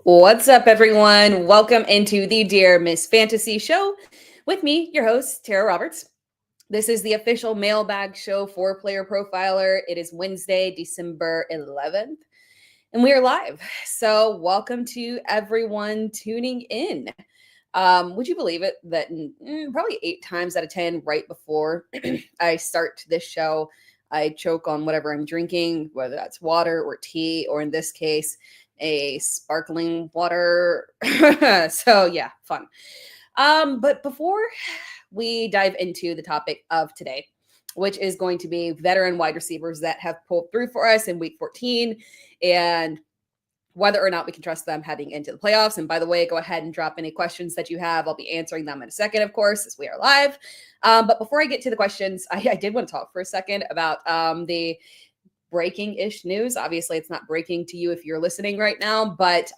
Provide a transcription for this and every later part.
What's up, everyone? Welcome into the Dear Miss Fantasy Show with me, your host, Tera Roberts. This is the official mailbag show for Player Profiler. It is Wednesday, December 11th, and we are live. So welcome to everyone tuning in. Would you believe it that probably 8 times out of 10 right before I start this show, I choke on whatever I'm drinking, whether that's water or tea, or in this case, a sparkling water. So yeah, fun. But before we dive into the topic of today, which is going to be veteran wide receivers that have pulled through for us in week 14 and whether or not we can trust them heading into the playoffs. And by the way, go ahead and drop any questions that you have. I'll be answering them in a second, of course, as we are live. But before I get to the questions, I did want to talk for a second about the breaking-ish news. Obviously, it's not breaking to you if you're listening right now, but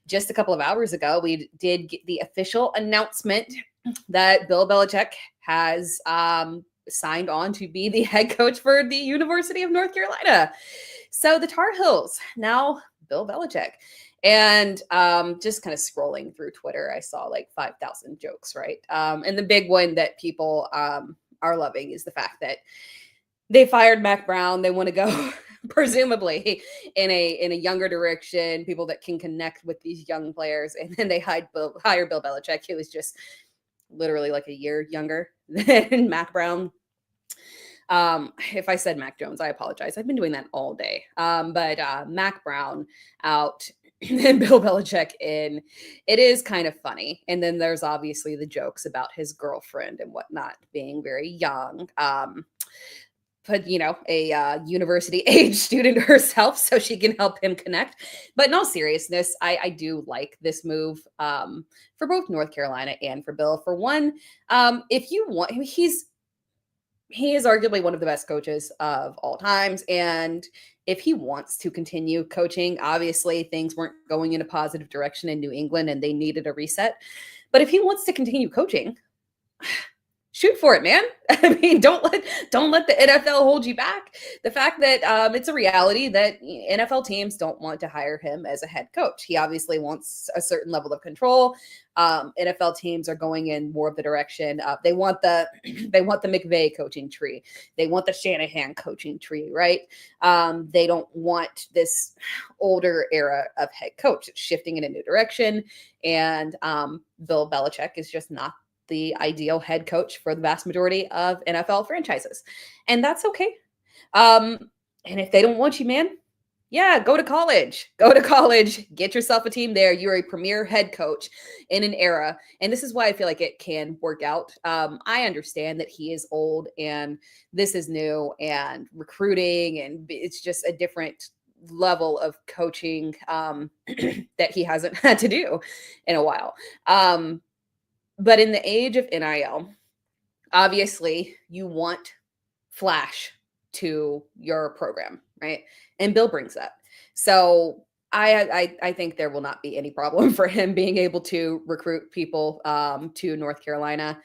just a couple of hours ago, we did get the official announcement that Bill Belichick has signed on to be the head coach for the University of North Carolina. So the Tar Heels, now Bill Belichick. And just kind of scrolling through Twitter, I saw like 5,000 jokes, right? And the big one that people are loving is the fact that they fired Mac Brown. They want to go presumably in a younger direction, people that can connect with these young players. And then they hire Bill Belichick, who is just literally like a year younger than Mac Brown. If I said Mac Jones, I apologize. I've been doing that all day. But Mac Brown out and Bill Belichick in. It is kind of funny. And then there's obviously the jokes about his girlfriend and whatnot being very young. But, you know, a university age student herself, so she can help him connect. But in all seriousness, I do like this move for both North Carolina and for Bill. For one, if you want, he is arguably one of the best coaches of all times. And if he wants to continue coaching, obviously things weren't going in a positive direction in New England and they needed a reset. But if he wants to continue coaching, shoot for it, man. I mean, don't let the NFL hold you back. The fact that it's a reality that NFL teams don't want to hire him as a head coach. He obviously wants a certain level of control. NFL teams are going in more of the direction of they want the McVay coaching tree. They want the Shanahan coaching tree, right? They don't want this older era of head coach. It's shifting in a new direction. And Bill Belichick is just not the ideal head coach for the vast majority of NFL franchises. And that's okay. And if they don't want you, man, yeah, go to college. Go to college. Get yourself a team there. You're a premier head coach in an era. And this is why I feel like it can work out. I understand that he is old and this is new and recruiting, and it's just a different level of coaching that he hasn't had to do in a while. But in the age of NIL, obviously you want flash to your program, right? And Bill brings that. So I think there will not be any problem for him being able to recruit people to North Carolina.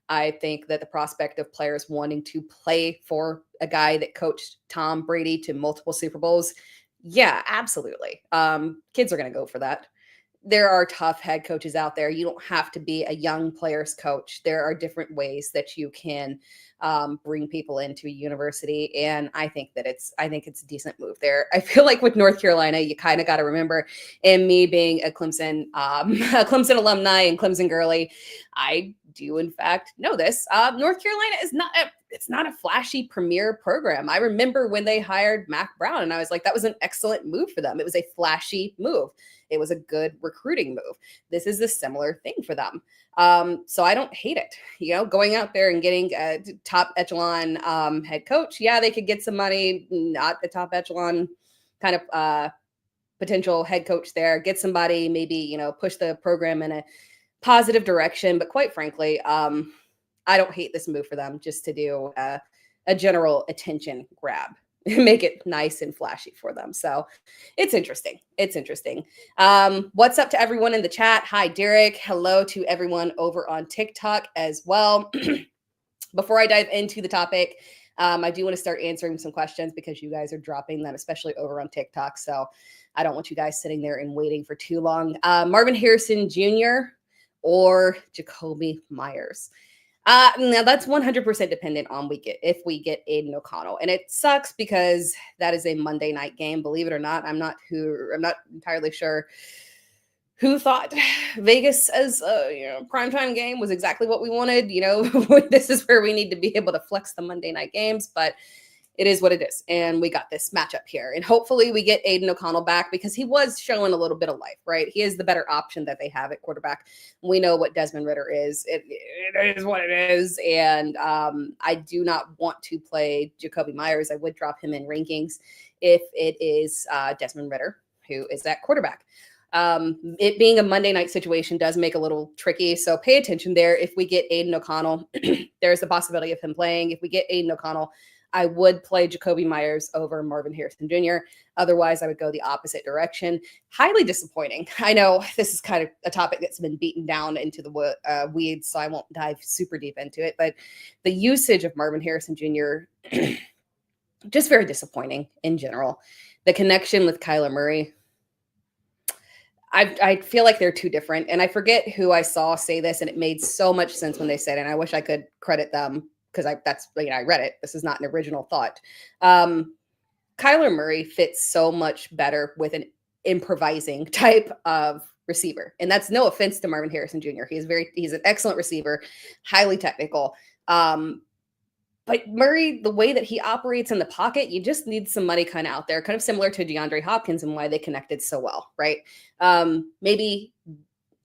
I think that the prospect of players wanting to play for a guy that coached Tom Brady to multiple Super Bowls, yeah, absolutely. Kids are going to go for that. There are tough head coaches out there. You don't have to be a young player's coach. There are different ways that you can bring people into a university. And I think it's a decent move there. I feel like with North Carolina, you kind of got to remember, and me being a Clemson alumni and Clemson girly, I do in fact know this. North Carolina is not a flashy premier program. I remember when they hired Mac Brown and I was like, that was an excellent move for them. It was a flashy move. It was a good recruiting move. This is a similar thing for them. So I don't hate it. You know, going out there and getting a top echelon head coach. Yeah, they could get some money, not a top echelon kind of potential head coach there. Get somebody, maybe, you know, push the program in a positive direction. But quite frankly, I don't hate this move for them just to do a general attention grab. Make it nice and flashy for them. So it's interesting. What's up to everyone in the chat? Hi, Derek. Hello to everyone over on TikTok as well. Before I dive into the topic, I do want to start answering some questions because you guys are dropping them, especially over on TikTok. So I don't want you guys sitting there and waiting for too long. Marvin Harrison Jr. or Jacobi Myers. Now that's 100% dependent on if we get Aiden O'Connell, and it sucks because that is a Monday night game. Believe it or not, I'm not entirely sure who thought Vegas as a primetime game was exactly what we wanted. This is where we need to be able to flex the Monday night games, but it is what it is. And we got this matchup here. And hopefully we get Aiden O'Connell back because he was showing a little bit of life, right? He is the better option that they have at quarterback. We know what Desmond Ridder is. It is what it is. And I do not want to play Jacobi Myers. I would drop him in rankings if it is Desmond Ridder who is that quarterback. It being a Monday night situation does make a little tricky. So pay attention there. If we get Aiden O'Connell, there's the possibility of him playing. If we get Aiden O'Connell, I would play Jacobi Myers over Marvin Harrison Jr. Otherwise, I would go the opposite direction. Highly disappointing. I know this is kind of a topic that's been beaten down into the weeds, so I won't dive super deep into it. But the usage of Marvin Harrison Jr., just very disappointing in general. The connection with Kyler Murray, I feel like they're too different. And I forget who I saw say this, and it made so much sense when they said it, and I wish I could credit them because I read it. This is not an original thought. Kyler Murray fits so much better with an improvising type of receiver. And that's no offense to Marvin Harrison Jr. He's an excellent receiver, highly technical. But Murray, the way that he operates in the pocket, you just need some money kind of out there, kind of similar to DeAndre Hopkins and why they connected so well, right? Maybe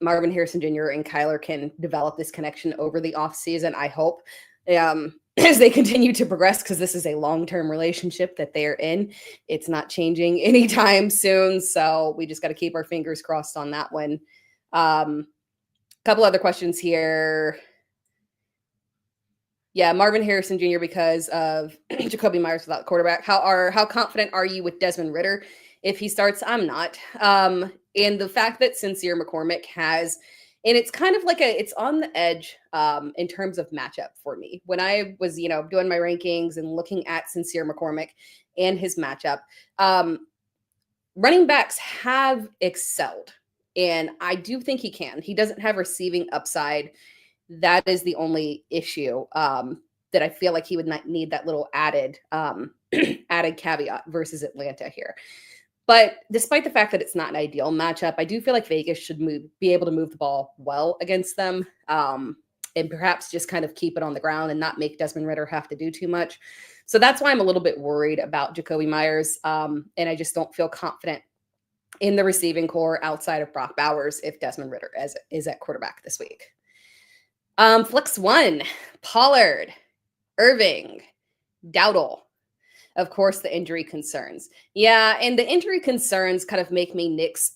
Marvin Harrison Jr. and Kyler can develop this connection over the offseason, I hope. As they continue to progress, because this is a long-term relationship that they're in. It's not changing anytime soon, so we just got to keep our fingers crossed on that one. Couple other questions here. Yeah, Marvin Harrison Jr. because of Jacobi Myers without the quarterback. How confident are you with Desmond Ridder? If he starts, I'm not. And the fact that Sincere McCormick has... And it's kind of like it's on the edge in terms of matchup for me. When I was, doing my rankings and looking at Sincere McCormick and his matchup, running backs have excelled. And I do think he can. He doesn't have receiving upside. That is the only issue that I feel like he would not need that little added caveat versus Atlanta here. But despite the fact that it's not an ideal matchup, I do feel like Vegas should be able to move the ball well against them and perhaps just kind of keep it on the ground and not make Desmond Ridder have to do too much. So that's why I'm a little bit worried about Jacobi Myers. And I just don't feel confident in the receiving core outside of Brock Bowers if Desmond Ridder is at quarterback this week. Flex 1, Pollard, Irving, Dowdell. Of course, the injury concerns. Yeah, and the injury concerns kind of make me nix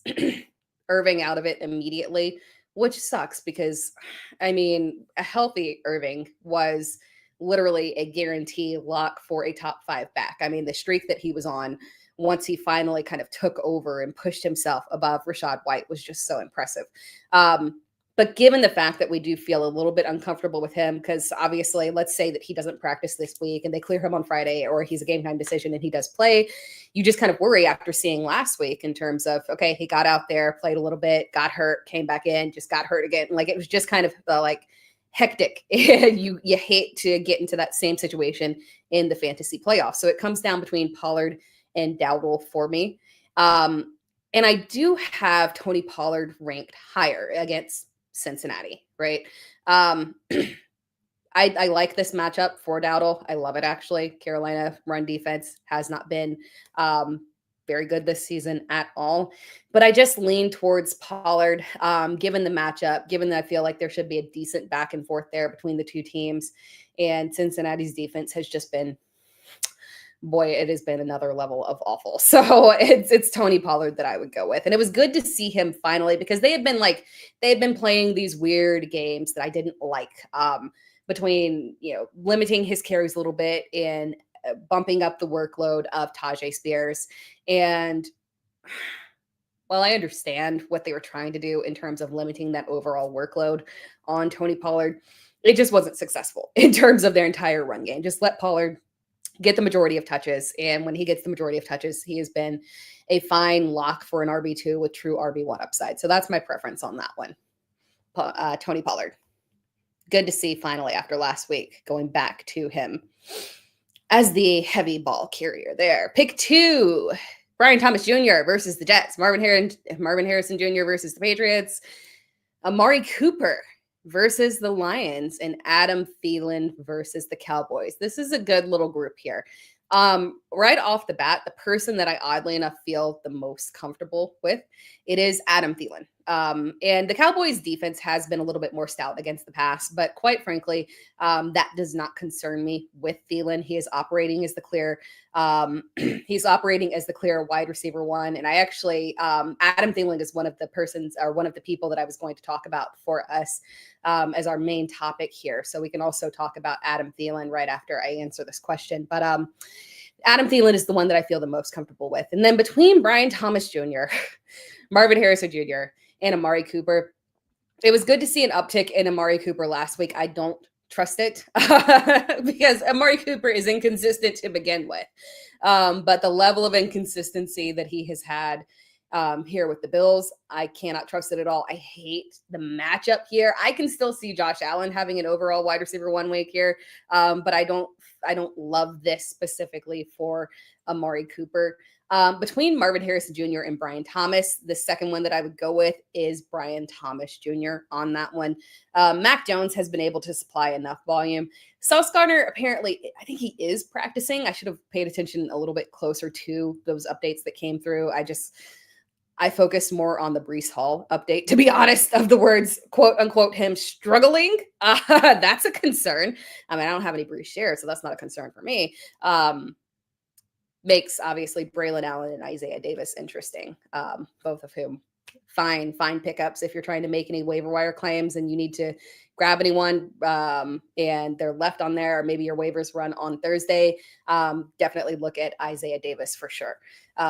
Irving out of it immediately, which sucks because, a healthy Irving was literally a guarantee lock for a top 5 back. The streak that he was on once he finally kind of took over and pushed himself above Rachaad White was just so impressive. But given the fact that we do feel a little bit uncomfortable with him, because obviously, let's say that he doesn't practice this week and they clear him on Friday, or he's a game time decision and he does play, you just kind of worry after seeing last week in terms of, okay, he got out there, played a little bit, got hurt, came back in, just got hurt again. Like it was just kind of hectic. you hate to get into that same situation in the fantasy playoffs. So it comes down between Pollard and Dowdell for me. And I do have Tony Pollard ranked higher against Cincinnati, right? I like this matchup for Dowdell. I love it, actually. Carolina run defense has not been very good this season at all. But I just lean towards Pollard, given the matchup, given that I feel like there should be a decent back and forth there between the two teams. And Cincinnati's defense has just been, boy, it has been another level of awful. So it's Tony Pollard that I would go with. And it was good to see him finally, because they had been playing these weird games that I didn't like, between, limiting his carries a little bit and bumping up the workload of Tajay Spears. And while I understand what they were trying to do in terms of limiting that overall workload on Tony Pollard, it just wasn't successful in terms of their entire run game. Just let Pollard get the majority of touches. And when he gets the majority of touches, he has been a fine lock for an RB2 with true RB1 upside. So that's my preference on that one. Tony Pollard. Good to see finally after last week going back to him as the heavy ball carrier there. Pick 2, Brian Thomas Jr. versus the Jets. Marvin Harrison Jr. versus the Patriots. Amari Cooper versus the Lions, and Adam Thielen versus the Cowboys. This is a good little group here. Right off the bat, the person that I oddly enough feel the most comfortable with, it is Adam Thielen. And the Cowboys defense has been a little bit more stout against the pass, but quite frankly, that does not concern me with Thielen. He is operating as the clear, wide receiver 1. And I actually, Adam Thielen is one of the people that I was going to talk about for us, as our main topic here. So we can also talk about Adam Thielen right after I answer this question. But, Adam Thielen is the one that I feel the most comfortable with. And then between Brian Thomas Jr., Marvin Harrison Jr., and Amari Cooper, it was good to see an uptick in Amari Cooper last week. I don't trust it because Amari Cooper is inconsistent to begin with. But the level of inconsistency that he has had here with the Bills, I cannot trust it at all. I hate the matchup here. I can still see Josh Allen having an overall wide receiver 1 week here, but I don't love this specifically for Amari Cooper. Between Marvin Harrison Jr. and Brian Thomas, the second one that I would go with is Brian Thomas Jr. on that one. Mac Jones has been able to supply enough volume. Sauce Gardner, apparently, I think he is practicing. I should have paid attention a little bit closer to those updates that came through. I focused more on the Breece Hall update, to be honest, of the words, quote unquote, him struggling. That's a concern. I mean, I don't have any Breece shares, so that's not a concern for me. Makes obviously Braylon Allen and Isaiah Davis interesting, both of whom fine pickups if you're trying to make any waiver wire claims and you need to grab anyone and they're left on there, or maybe your waivers run on Thursday. Definitely look at Isaiah Davis for sure,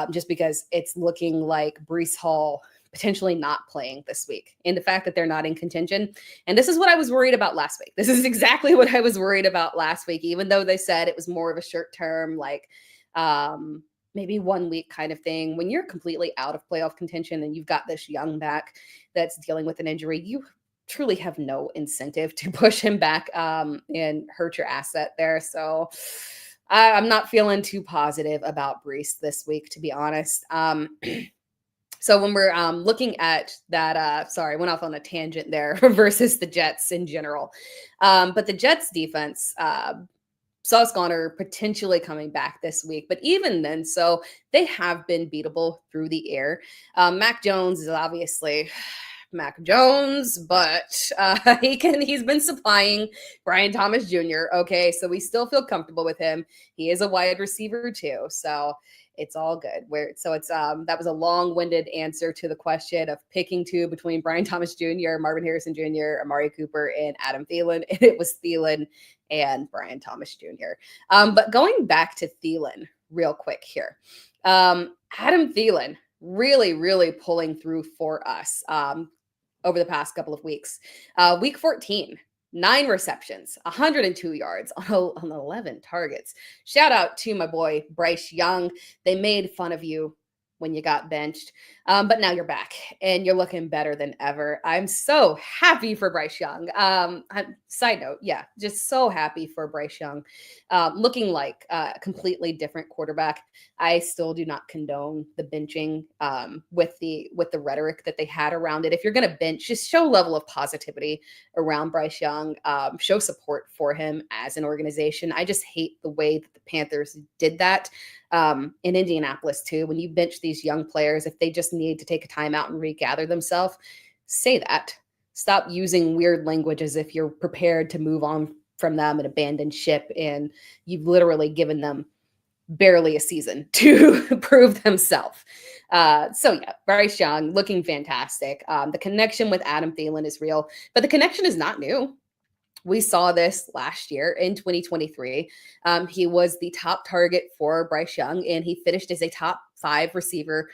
just because it's looking like Breece Hall potentially not playing this week, and the fact that they're not in contention. And this is what I was worried about last week. This is exactly what I was worried about last week, even though they said it was more of a short term, like maybe 1 week kind of thing. When you're completely out of playoff contention and you've got this young back that's dealing with an injury, you truly have no incentive to push him back and hurt your asset there. So I'm not feeling too positive about Breece this week, to be honest. So when we're looking at that, sorry, I went off on a tangent there versus the Jets in general. But the Jets defense, Sauce Gardner potentially coming back this week, but even then, so they have been beatable through the air. Mac Jones is obviously Mac Jones, but he's been supplying Brian Thomas Jr. Okay, so we still feel comfortable with him. He is a wide receiver too, so it's all good. That was a long-winded answer to the question of picking 2 between Brian Thomas Jr., Marvin Harrison Jr., Amari Cooper, and Adam Thielen, and it was Thielen and Brian Thomas Jr. But going back to Thielen real quick here, Adam Thielen really, really pulling through for us over the past couple of weeks. Week 14, 9 receptions, 102 yards on 11 targets. Shout out to my boy, Bryce Young. They made fun of you when you got benched, but now you're back and you're looking better than ever. I'm so happy for Bryce Young. Side note, yeah, just so happy for Bryce Young, looking like a completely different quarterback. I still do not condone the benching with the rhetoric that they had around it. If you're going to bench, just show level of positivity around Bryce Young, show support for him as an organization. I just hate the way that the Panthers did that. In Indianapolis too, when you bench these young players, if they just need to take a timeout and regather themselves, say that. Stop using weird language as if you're prepared to move on from them and abandon ship, and you've literally given them barely a season to prove themselves. So yeah, Bryce Young looking fantastic. The connection with Adam Thielen is real, but the connection is not new. We saw this last year in 2023. He was the top target for Bryce Young, and he finished as a top 5 receiver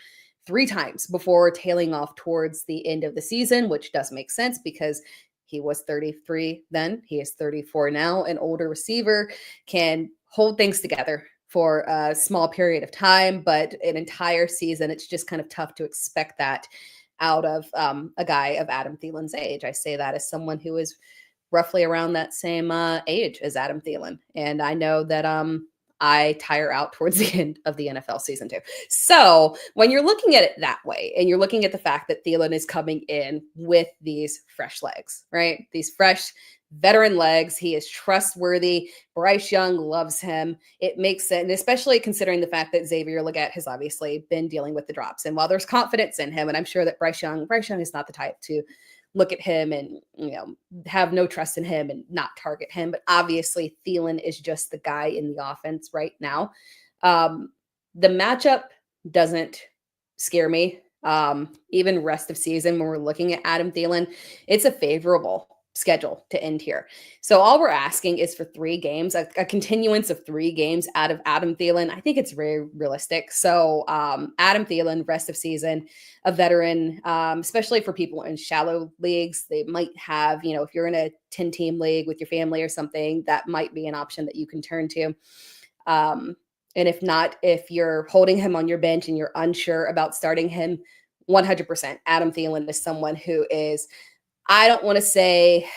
3 times before tailing off towards the end of the season, which does make sense because he was 33 then. He is 34 now. An older receiver can hold things together for a small period of time, but an entire season, it's just kind of tough to expect that out of a guy of Adam Thielen's age. I say that as someone who is roughly around that same age as Adam Thielen. And I know that I tire out towards the end of the NFL season too. So when you're looking at it that way, and you're looking at the fact that Thielen is coming in with these fresh legs, right? These fresh veteran legs. He is trustworthy. Bryce Young loves him. It makes sense, and especially considering the fact that Xavier Legette has obviously been dealing with the drops. And while there's confidence in him, and I'm sure that Bryce Young is not the type to look at him and, have no trust in him and not target him. But obviously Thielen is just the guy in the offense right now. The matchup doesn't scare me. Even rest of season, when we're looking at Adam Thielen, it's a favorable schedule to end here. So all we're asking is for 3 games, a continuance of 3 games out of Adam Thielen. I think it's very realistic. So Adam Thielen, rest of season, a veteran, especially for people in shallow leagues. They might have, if you're in a 10-team league with your family or something, that might be an option that you can turn to. And if not, if you're holding him on your bench and you're unsure about starting him, 100%, Adam Thielen is someone who is, I don't want to say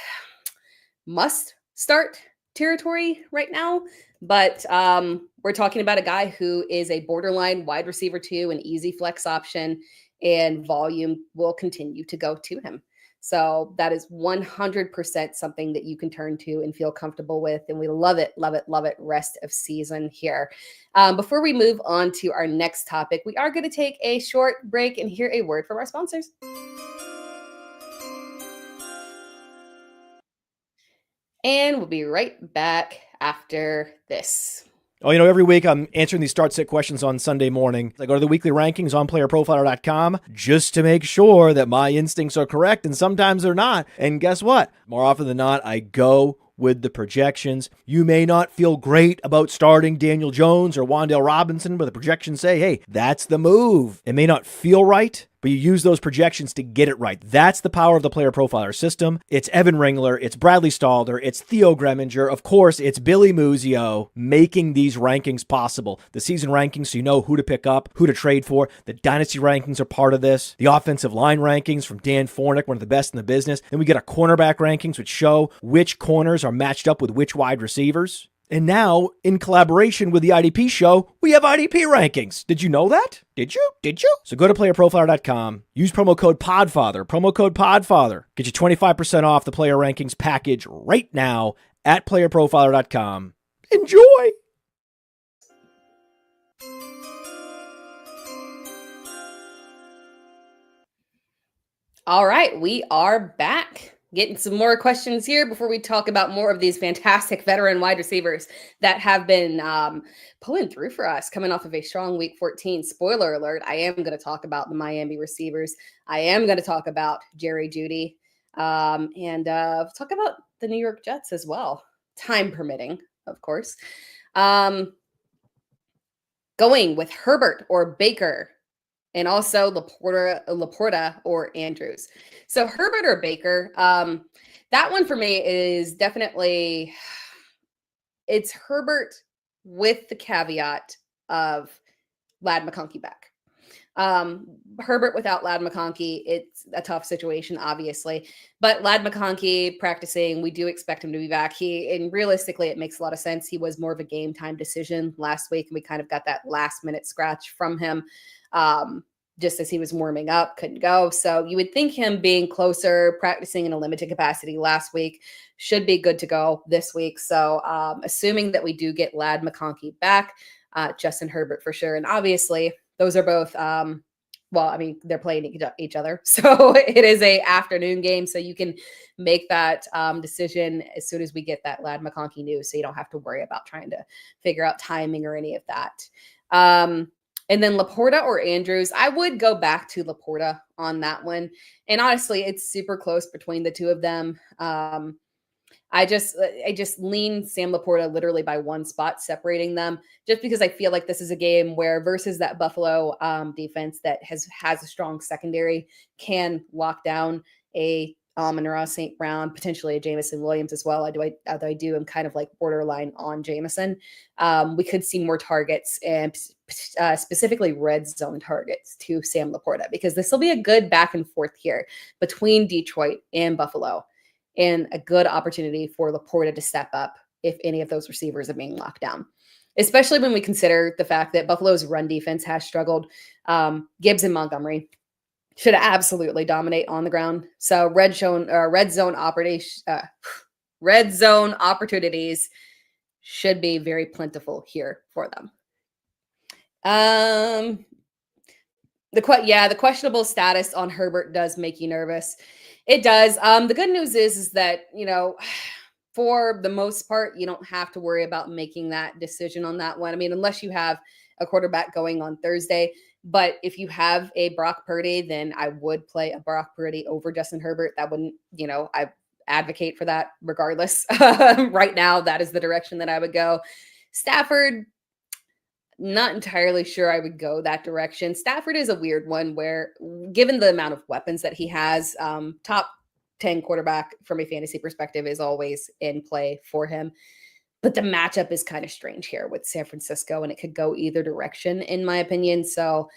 must start territory right now, but we're talking about a guy who is a borderline wide receiver 2, an easy flex option, and volume will continue to go to him. So that is 100% something that you can turn to and feel comfortable with. And we love it, love it, love it rest of season here. Before we move on to our next topic, we are going to take a short break and hear a word from our sponsors. And we'll be right back after this. Oh, every week I'm answering these start-sit questions on Sunday morning. I go to the weekly rankings on playerprofiler.com just to make sure that my instincts are correct, and sometimes they're not. And guess what? More often than not, I go with the projections. You may not feel great about starting Daniel Jones or Wan'Dale Robinson, but the projections say, hey, that's the move. It may not feel right, but you use those projections to get it right. That's the power of the Player Profiler system. It's Evan Ringler, it's Bradley Stalder, it's Theo Greminger, of course, it's Billy Muzio making these rankings possible. The season rankings, so you know who to pick up, who to trade for. The dynasty rankings are part of this. The offensive line rankings from Dan Fornick, one of the best in the business. Then we get our cornerback rankings, which show which corners are matched up with which wide receivers. And now, in collaboration with the IDP show, we have IDP rankings. Did you know that? Did you? So go to playerprofiler.com. Use promo code PODFATHER. Get you 25% off the player rankings package right now at playerprofiler.com. Enjoy! All right, we are back. Getting some more questions here before we talk about more of these fantastic veteran wide receivers that have been pulling through for us coming off of a strong week 14. Spoiler alert, I am going to talk about the Miami receivers. I am going to talk about Jerry Jeudy and talk about the New York Jets as well, time permitting, of course. Going with Herbert or Baker, and also LaPorta or Andrews. So Herbert or Baker, that one for me is definitely, it's Herbert with the caveat of Ladd McConkey back. Herbert without Ladd McConkey, it's a tough situation, obviously. But Ladd McConkey practicing, we do expect him to be back. And realistically, it makes a lot of sense. He was more of a game time decision last week, and we kind of got that last minute scratch from him. Just as he was warming up, couldn't go. So you would think him being closer, practicing in a limited capacity last week, should be good to go this week. So assuming that we do get Ladd McConkey back, Justin Herbert for sure. And obviously those are both, they're playing each other. So it is a afternoon game. So you can make that decision as soon as we get that Ladd McConkey news. So you don't have to worry about trying to figure out timing or any of that. And then LaPorta or Andrews, I would go back to LaPorta on that one. And honestly, it's super close between the two of them. I just lean Sam LaPorta literally by one spot, separating them, just because I feel like this is a game where versus that Buffalo defense that has a strong secondary can lock down a Amon-Ra St. Brown, potentially a Jameson Williams as well. Although I do, I'm kind of like borderline on Jameson. We could see more targets and specifically red zone targets to Sam LaPorta, because this will be a good back and forth here between Detroit and Buffalo, and a good opportunity for LaPorta to step up if any of those receivers are being locked down, especially when we consider the fact that Buffalo's run defense has struggled. Gibbs and Montgomery should absolutely dominate on the ground. So red zone opportunities should be very plentiful here for them. The questionable status on Herbert does make you nervous. It does. The good news is that, for the most part, you don't have to worry about making that decision on that one. I mean, unless you have a quarterback going on Thursday. But if you have a Brock Purdy, then I would play a Brock Purdy over Justin Herbert. That wouldn't, I advocate for that regardless. Right now, that is the direction that I would go. Stafford, not entirely sure I would go that direction. Stafford is a weird one where, given the amount of weapons that he has, top 10 quarterback from a fantasy perspective is always in play for him. But the matchup is kind of strange here with San Francisco, and it could go either direction, in my opinion. So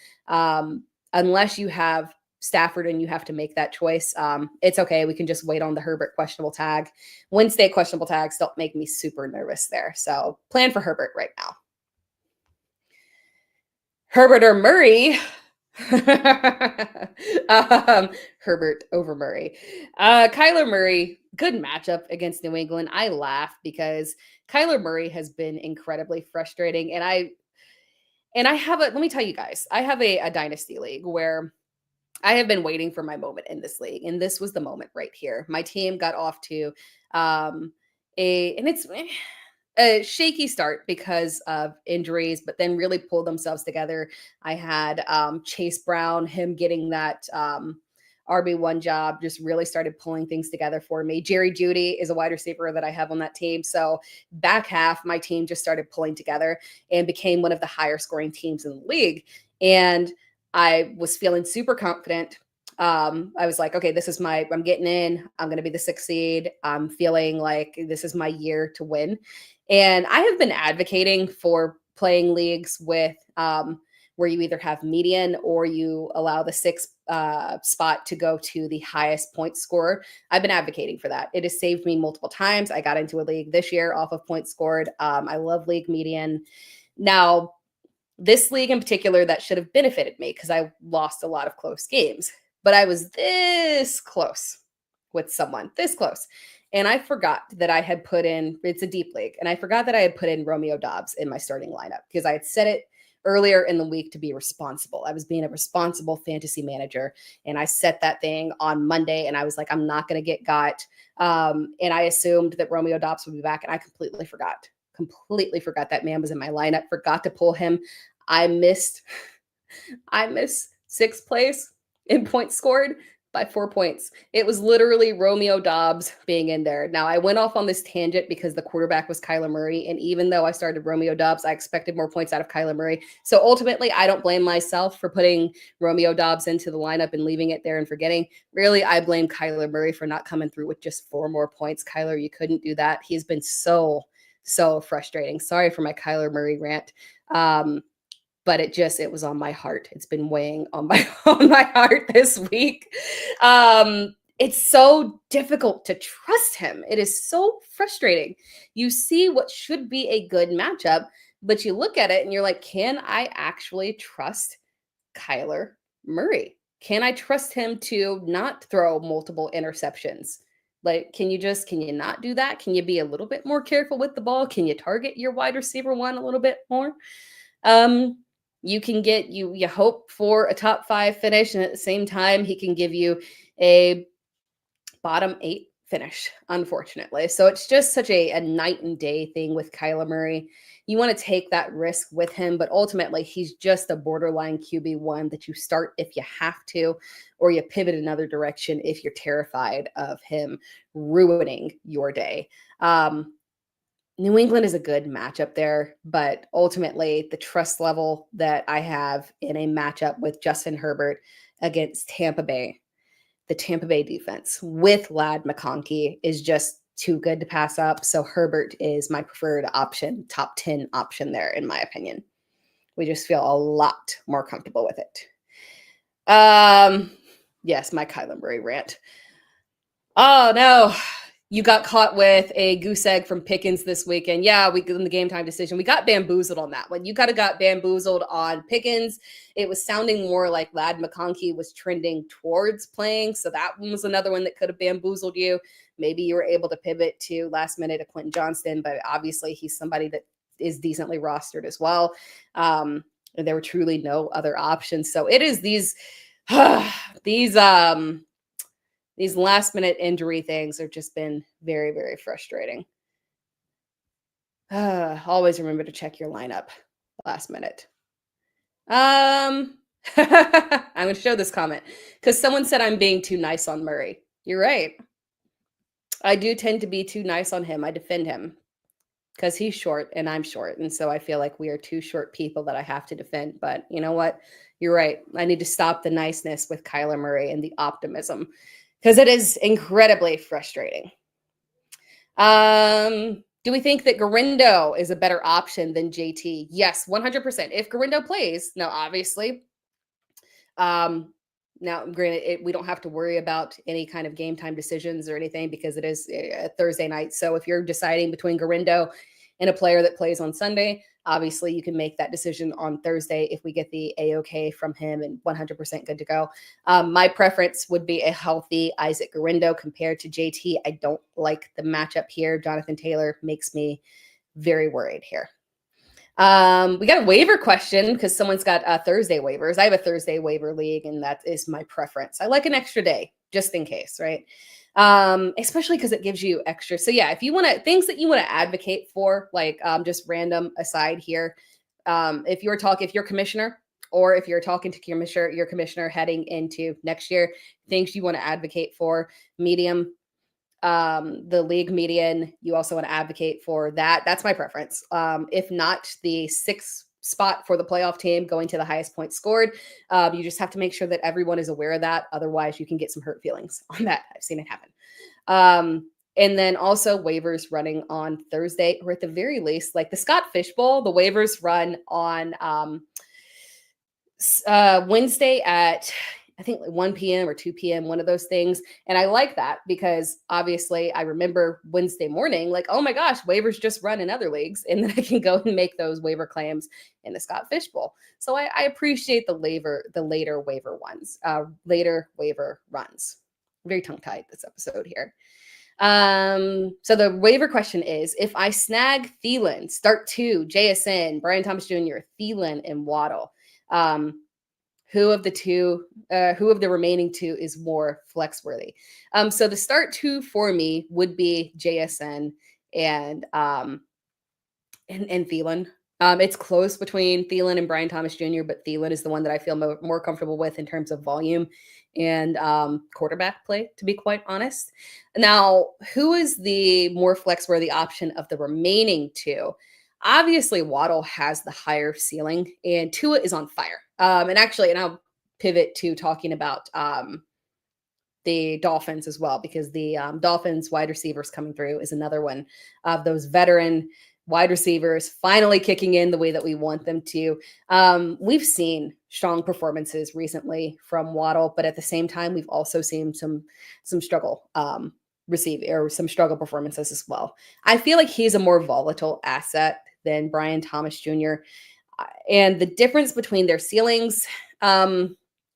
unless you have Stafford and you have to make that choice, it's okay. We can just wait on the Herbert questionable tag. Wednesday questionable tags don't make me super nervous there. So plan for Herbert right now. Herbert or Murray? Herbert over Murray. Kyler Murray, good matchup against New England. I laugh because Kyler Murray has been incredibly frustrating. And I have let me tell you guys, I have a dynasty league where I have been waiting for my moment in this league. And this was the moment right here. My team got off to a shaky start because of injuries, but then really pulled themselves together. I had Chase Brown, him getting that RB1 job, just really started pulling things together for me. Jerry Jeudy is a wide receiver that I have on that team. So back half, my team just started pulling together and became one of the higher scoring teams in the league. And I was feeling super confident. I was like, okay, I'm getting in. I'm going to be the 6th seed. I'm feeling like this is my year to win. And I have been advocating for playing leagues with where you either have median or you allow the 6th spot to go to the highest point scorer. I've been advocating for that. It has saved me multiple times. I got into a league this year off of points scored. I love league median. Now, this league in particular, that should have benefited me because I lost a lot of close games. But I was this close with someone, this close. And I forgot that I had put in, it's a deep league, and I forgot that I had put in Romeo Doubs in my starting lineup because I had set it earlier in the week to be responsible. I was being a responsible fantasy manager, and I set that thing on Monday, and I was like, I'm not going to get got. And I assumed that Romeo Doubs would be back, and I completely forgot that man was in my lineup, forgot to pull him. I missed 6th place in points scored by 4 points. It was literally Romeo Doubs being in there. Now, I went off on this tangent because the quarterback was Kyler Murray. And even though I started Romeo Doubs, I expected more points out of Kyler Murray. So ultimately, I don't blame myself for putting Romeo Doubs into the lineup and leaving it there and forgetting. Really, I blame Kyler Murray for not coming through with just 4 more points. Kyler, you couldn't do that. He's been so frustrating. Sorry for my Kyler Murray rant. But it was on my heart. It's been weighing on my heart this week. It's so difficult to trust him. It is so frustrating. You see what should be a good matchup, but you look at it and you're like, can I actually trust Kyler Murray? Can I trust him to not throw multiple interceptions? Like, can you not do that? Can you be a little bit more careful with the ball? Can you target your wide receiver one a little bit more? You can get you hope for a top 5 finish, and at the same time, he can give you a bottom 8 finish, unfortunately. So it's just such a night and day thing with Kyler Murray. You want to take that risk with him, but ultimately he's just a borderline QB1 that you start if you have to, or you pivot another direction if you're terrified of him ruining your day. New England is a good matchup there, but ultimately the trust level that I have in a matchup with Justin Herbert against Tampa Bay, the Tampa Bay defense with Ladd McConkey is just too good to pass up. So Herbert is my preferred option, top 10 option there, in my opinion. We just feel a lot more comfortable with it. Yes, my Kyler Murray rant. Oh, no. You got caught with a goose egg from Pickens this weekend. Yeah, we in the game time decision. We got bamboozled on that one. You got bamboozled on Pickens. It was sounding more like Ladd McConkey was trending towards playing. So that one was another one that could have bamboozled you. Maybe you were able to pivot to last minute of Quentin Johnston, but obviously he's somebody that is decently rostered as well. And there were truly no other options. So it is these last minute injury things have just been very, very frustrating. Always remember to check your lineup last minute. I'm going to show this comment because someone said I'm being too nice on Murray. You're right. I do tend to be too nice on him. I defend him because he's short and I'm short. And so I feel like we are two short people that I have to defend. But you know what? You're right. I need to stop the niceness with Kyler Murray and the optimism because it is incredibly frustrating. Do we think that Guerendo is a better option than JT? Yes, 100%. If Guerendo plays, now obviously, now granted, we don't have to worry about any kind of game time decisions or anything because it is a Thursday night. So if you're deciding between Guerendo and a player that plays on Sunday, obviously you can make that decision on Thursday if we get the A-OK from him and 100% good to go. My preference would be a healthy Isaac Guerendo compared to JT. I don't like the matchup here. Jonathan Taylor makes me very worried here. We got a waiver question because someone's got Thursday waivers. I have a Thursday waiver league, and that is my preference. I like an extra day just in case, right? Especially because it gives you extra. So yeah, if you want to things that you want to advocate for, like just random aside here, if you're commissioner or if you're talking to your commissioner heading into next year, things you want to advocate for, medium. The league median, you also want to advocate for that. That's my preference. If not the 6th spot for the playoff team going to the highest points scored, you just have to make sure that everyone is aware of that. Otherwise, you can get some hurt feelings on that. I've seen it happen. And then also waivers running on Thursday, or at the very least, like the Scott Fish Bowl, the waivers run on Wednesday at I think 1 p.m. or 2 p.m., one of those things. And I like that because obviously I remember Wednesday morning, like, oh my gosh, waivers just run in other leagues. And then I can go and make those waiver claims in the Scott Fish Bowl. So I appreciate the later waiver runs. I'm very tongue-tied this episode here. So the waiver question is, if I snag Thielen, start 2, JSN, Brian Thomas Jr., Thielen, and Waddle, who of the remaining 2 is more flex worthy? So the start 2 for me would be JSN and Thielen. It's close between Thielen and Brian Thomas Jr., but Thielen is the one that I feel more comfortable with in terms of volume and quarterback play, to be quite honest. Now, who is the more flex worthy option of the remaining 2? Obviously, Waddle has the higher ceiling, and Tua is on fire. And I'll pivot to talking about the Dolphins as well, because the Dolphins wide receivers coming through is another one of those veteran wide receivers finally kicking in the way that we want them to. We've seen strong performances recently from Waddle, but at the same time, we've also seen some struggle some struggle performances as well. I feel like he's a more volatile asset than Brian Thomas Jr. And the difference between their ceilings, while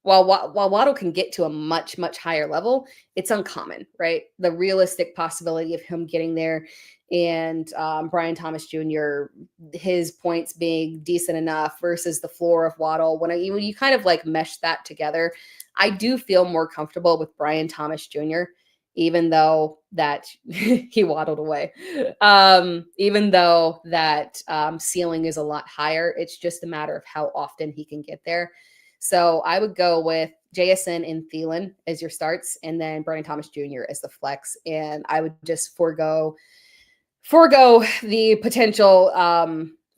Waddle can get to a much, much higher level, it's uncommon, right? The realistic possibility of him getting there and Brian Thomas Jr., his points being decent enough versus the floor of Waddle. When you kind of like mesh that together, I do feel more comfortable with Brian Thomas Jr., even though that he waddled away, even though that ceiling is a lot higher. It's just a matter of how often he can get there. So I would go with JSN and Thielen as your starts, and then Brian Thomas Jr. as the flex. And I would just forego the potential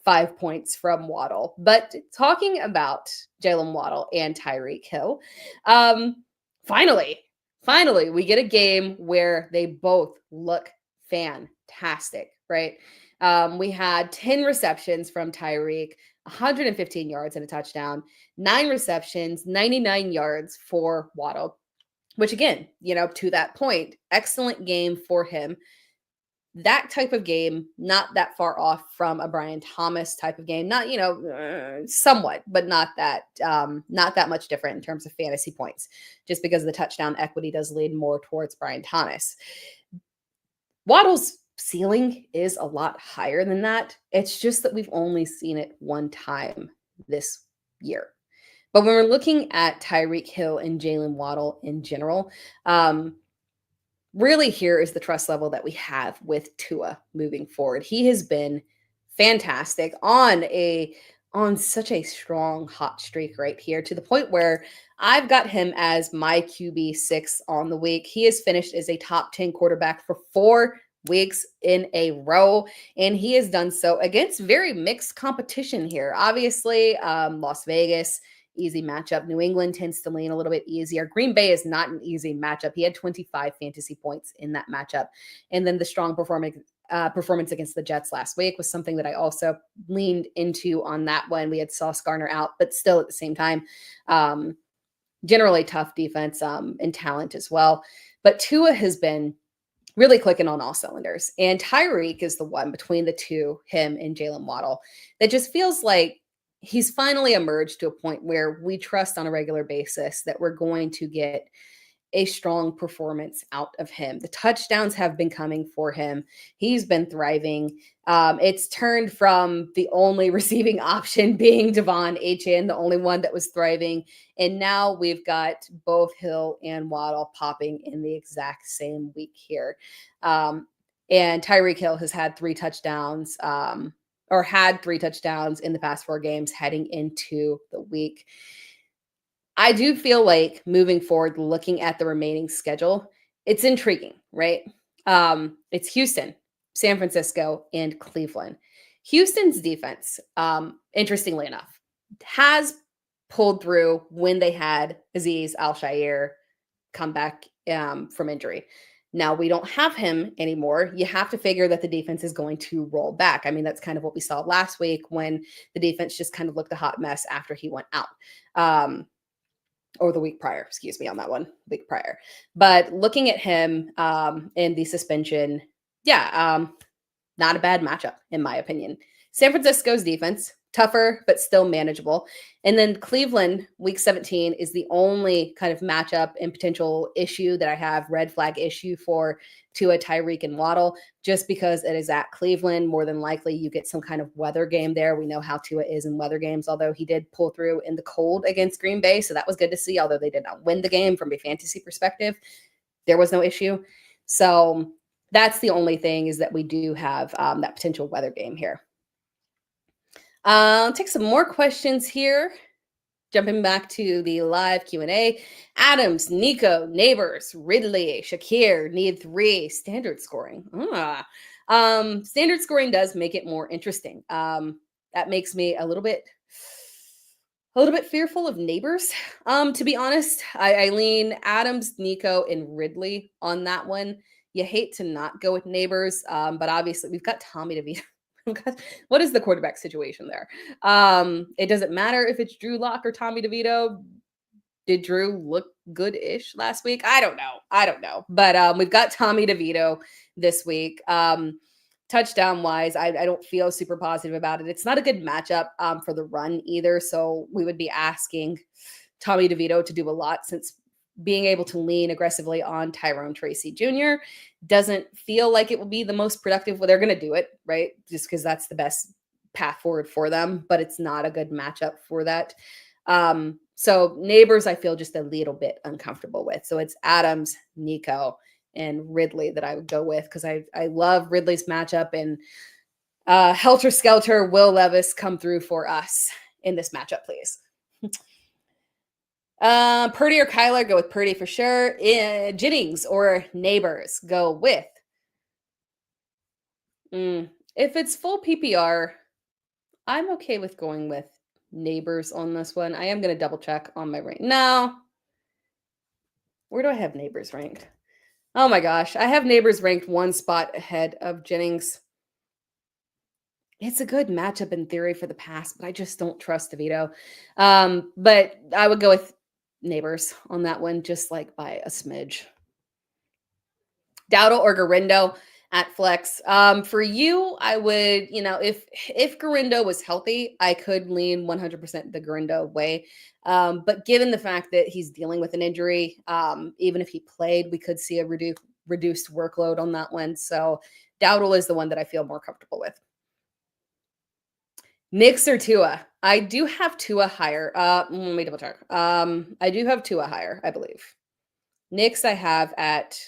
5 points from Waddle. But talking about Jaylen Waddle and Tyreek Hill, finally, Finally, we get a game where they both look fantastic, right? We had 10 receptions from Tyreek, 115 yards and a touchdown, 9 receptions, 99 yards for Waddle, which again, to that point, excellent game for him. That type of game, not that far off from a Brian Thomas type of game, not, somewhat, but not that much different in terms of fantasy points, just because the touchdown equity does lean more towards Brian Thomas. Waddle's ceiling is a lot higher than that. It's just that we've only seen it one time this year. But when we're looking at Tyreek Hill and Jaylen Waddle in general, really here is the trust level that we have with Tua moving forward. He has been fantastic on such a strong hot streak right here, to the point where I've got him as my QB6 on the week. He has finished as a top 10 quarterback for 4 weeks in a row, and he has done so against very mixed competition here. Obviously, Las Vegas, easy matchup. New England tends to lean a little bit easier. Green Bay is not an easy matchup. He had 25 fantasy points in that matchup. And then the strong performance against the Jets last week was something that I also leaned into on that one. We had Sauce Gardner out, but still at the same time, generally tough defense and talent as well. But Tua has been really clicking on all cylinders. And Tyreek is the one between the two, him and Jaylen Waddle, that just feels like he's finally emerged to a point where we trust on a regular basis that we're going to get a strong performance out of him. The touchdowns have been coming for him. He's been thriving. It's turned from the only receiving option being Devon Achane, the only one that was thriving. And now we've got both Hill and Waddle popping in the exact same week here. And Tyreek Hill has had 3 touchdowns, had 3 touchdowns in the past 4 games heading into the week. I do feel like moving forward, looking at the remaining schedule, it's intriguing, right? It's Houston, San Francisco, and Cleveland. Houston's defense, interestingly enough, has pulled through when they had Azeez Al-Shaair come back from injury. Now we don't have him anymore. You have to figure that the defense is going to roll back. I mean, that's kind of what we saw last week when the defense just kind of looked a hot mess after he went out. Or the week prior, on that one, week prior. But looking at him in the suspension, not a bad matchup, in my opinion. San Francisco's defense, tougher, but still manageable. And then Cleveland, week 17, is the only kind of matchup and potential issue that I have, red flag issue for Tua, Tyreek, and Waddle, just because it is at Cleveland. More than likely, you get some kind of weather game there. We know how Tua is in weather games, although he did pull through in the cold against Green Bay, so that was good to see, although they did not win the game from a fantasy perspective. There was no issue. So that's the only thing, is that we do have that potential weather game here. I'll take some more questions here. Jumping back to the live Q&A. Adams, Nico, Nabers, Ridley, Shakir, need 3 standard scoring. Standard scoring does make it more interesting. That makes me a little bit fearful of Nabers. To be honest, I lean Adams, Nico, and Ridley on that one. You hate to not go with Nabers, but obviously we've got Tommy DeVito. What is the quarterback situation there? It doesn't matter if it's Drew Lock or Tommy DeVito. Did Drew look good-ish last week? I don't know. But we've got Tommy DeVito this week. Touchdown-wise, I don't feel super positive about it. It's not a good matchup for the run either, so we would be asking Tommy DeVito to do a lot, since being able to lean aggressively on Tyrone Tracy Jr. doesn't feel like it will be the most productive. Well, they're going to do it, right? Just because that's the best path forward for them, but it's not a good matchup for that. So Nabers, I feel just a little bit uncomfortable with. So it's Adams, Nico, and Ridley that I would go with, because I love Ridley's matchup, and Helter Skelter, Will Levis, come through for us in this matchup, please. Purdy or Kyler, go with Purdy for sure. Jennings or Nabers, go with. If it's full PPR, I'm okay with going with Nabers on this one. I am going to double check on my right now. Where do I have Nabers ranked? Oh my gosh. I have Nabers ranked one spot ahead of Jennings. It's a good matchup in theory for the pass, but I just don't trust DeVito. But I would go with Nabers on that one, just like by a smidge. Dowdell or Guerendo at flex. For you, I would, if Guerendo was healthy, I could lean 100% the Guerendo way. But given the fact that he's dealing with an injury, even if he played, we could see a reduced workload on that one. So Dowdell is the one that I feel more comfortable with. Knicks or Tua? I do have Tua higher. Let me double check. I do have Tua higher, I believe. Knicks I have at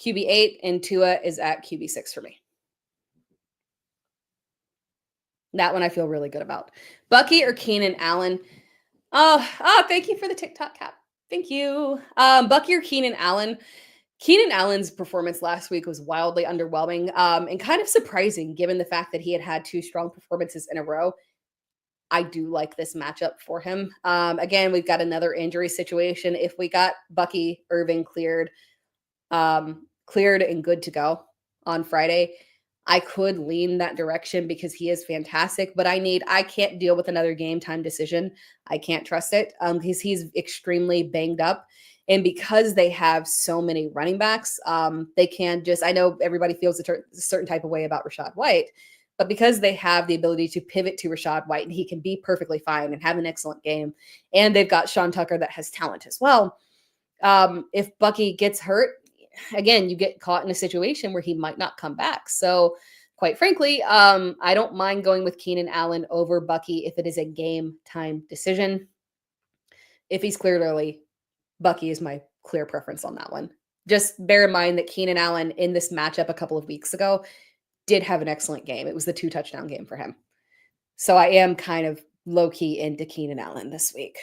QB8 and Tua is at QB6 for me. That one I feel really good about. Bucky or Keenan Allen? Oh, thank you for the TikTok cap. Thank you. Bucky or Keenan Allen? Keenan Allen's performance last week was wildly underwhelming and kind of surprising given the fact that he had two strong performances in a row. I do like this matchup for him. Again, we've got another injury situation. If we got Bucky, Irving cleared and good to go on Friday, I could lean that direction because he is fantastic, but I can't deal with another game time decision. I can't trust it because he's extremely banged up. And because they have so many running backs, they can just, I know everybody feels a certain type of way about Rachaad White, but because they have the ability to pivot to Rachaad White and he can be perfectly fine and have an excellent game, and they've got Sean Tucker that has talent as well. If Bucky gets hurt, again, you get caught in a situation where he might not come back. So quite frankly, I don't mind going with Keenan Allen over Bucky if it is a game time decision. If he's cleared early, Bucky is my clear preference on that one. Just bear in mind that Keenan Allen in this matchup a couple of weeks ago did have an excellent game. It was the 2-touchdown game for him. So I am kind of low-key into Keenan Allen this week.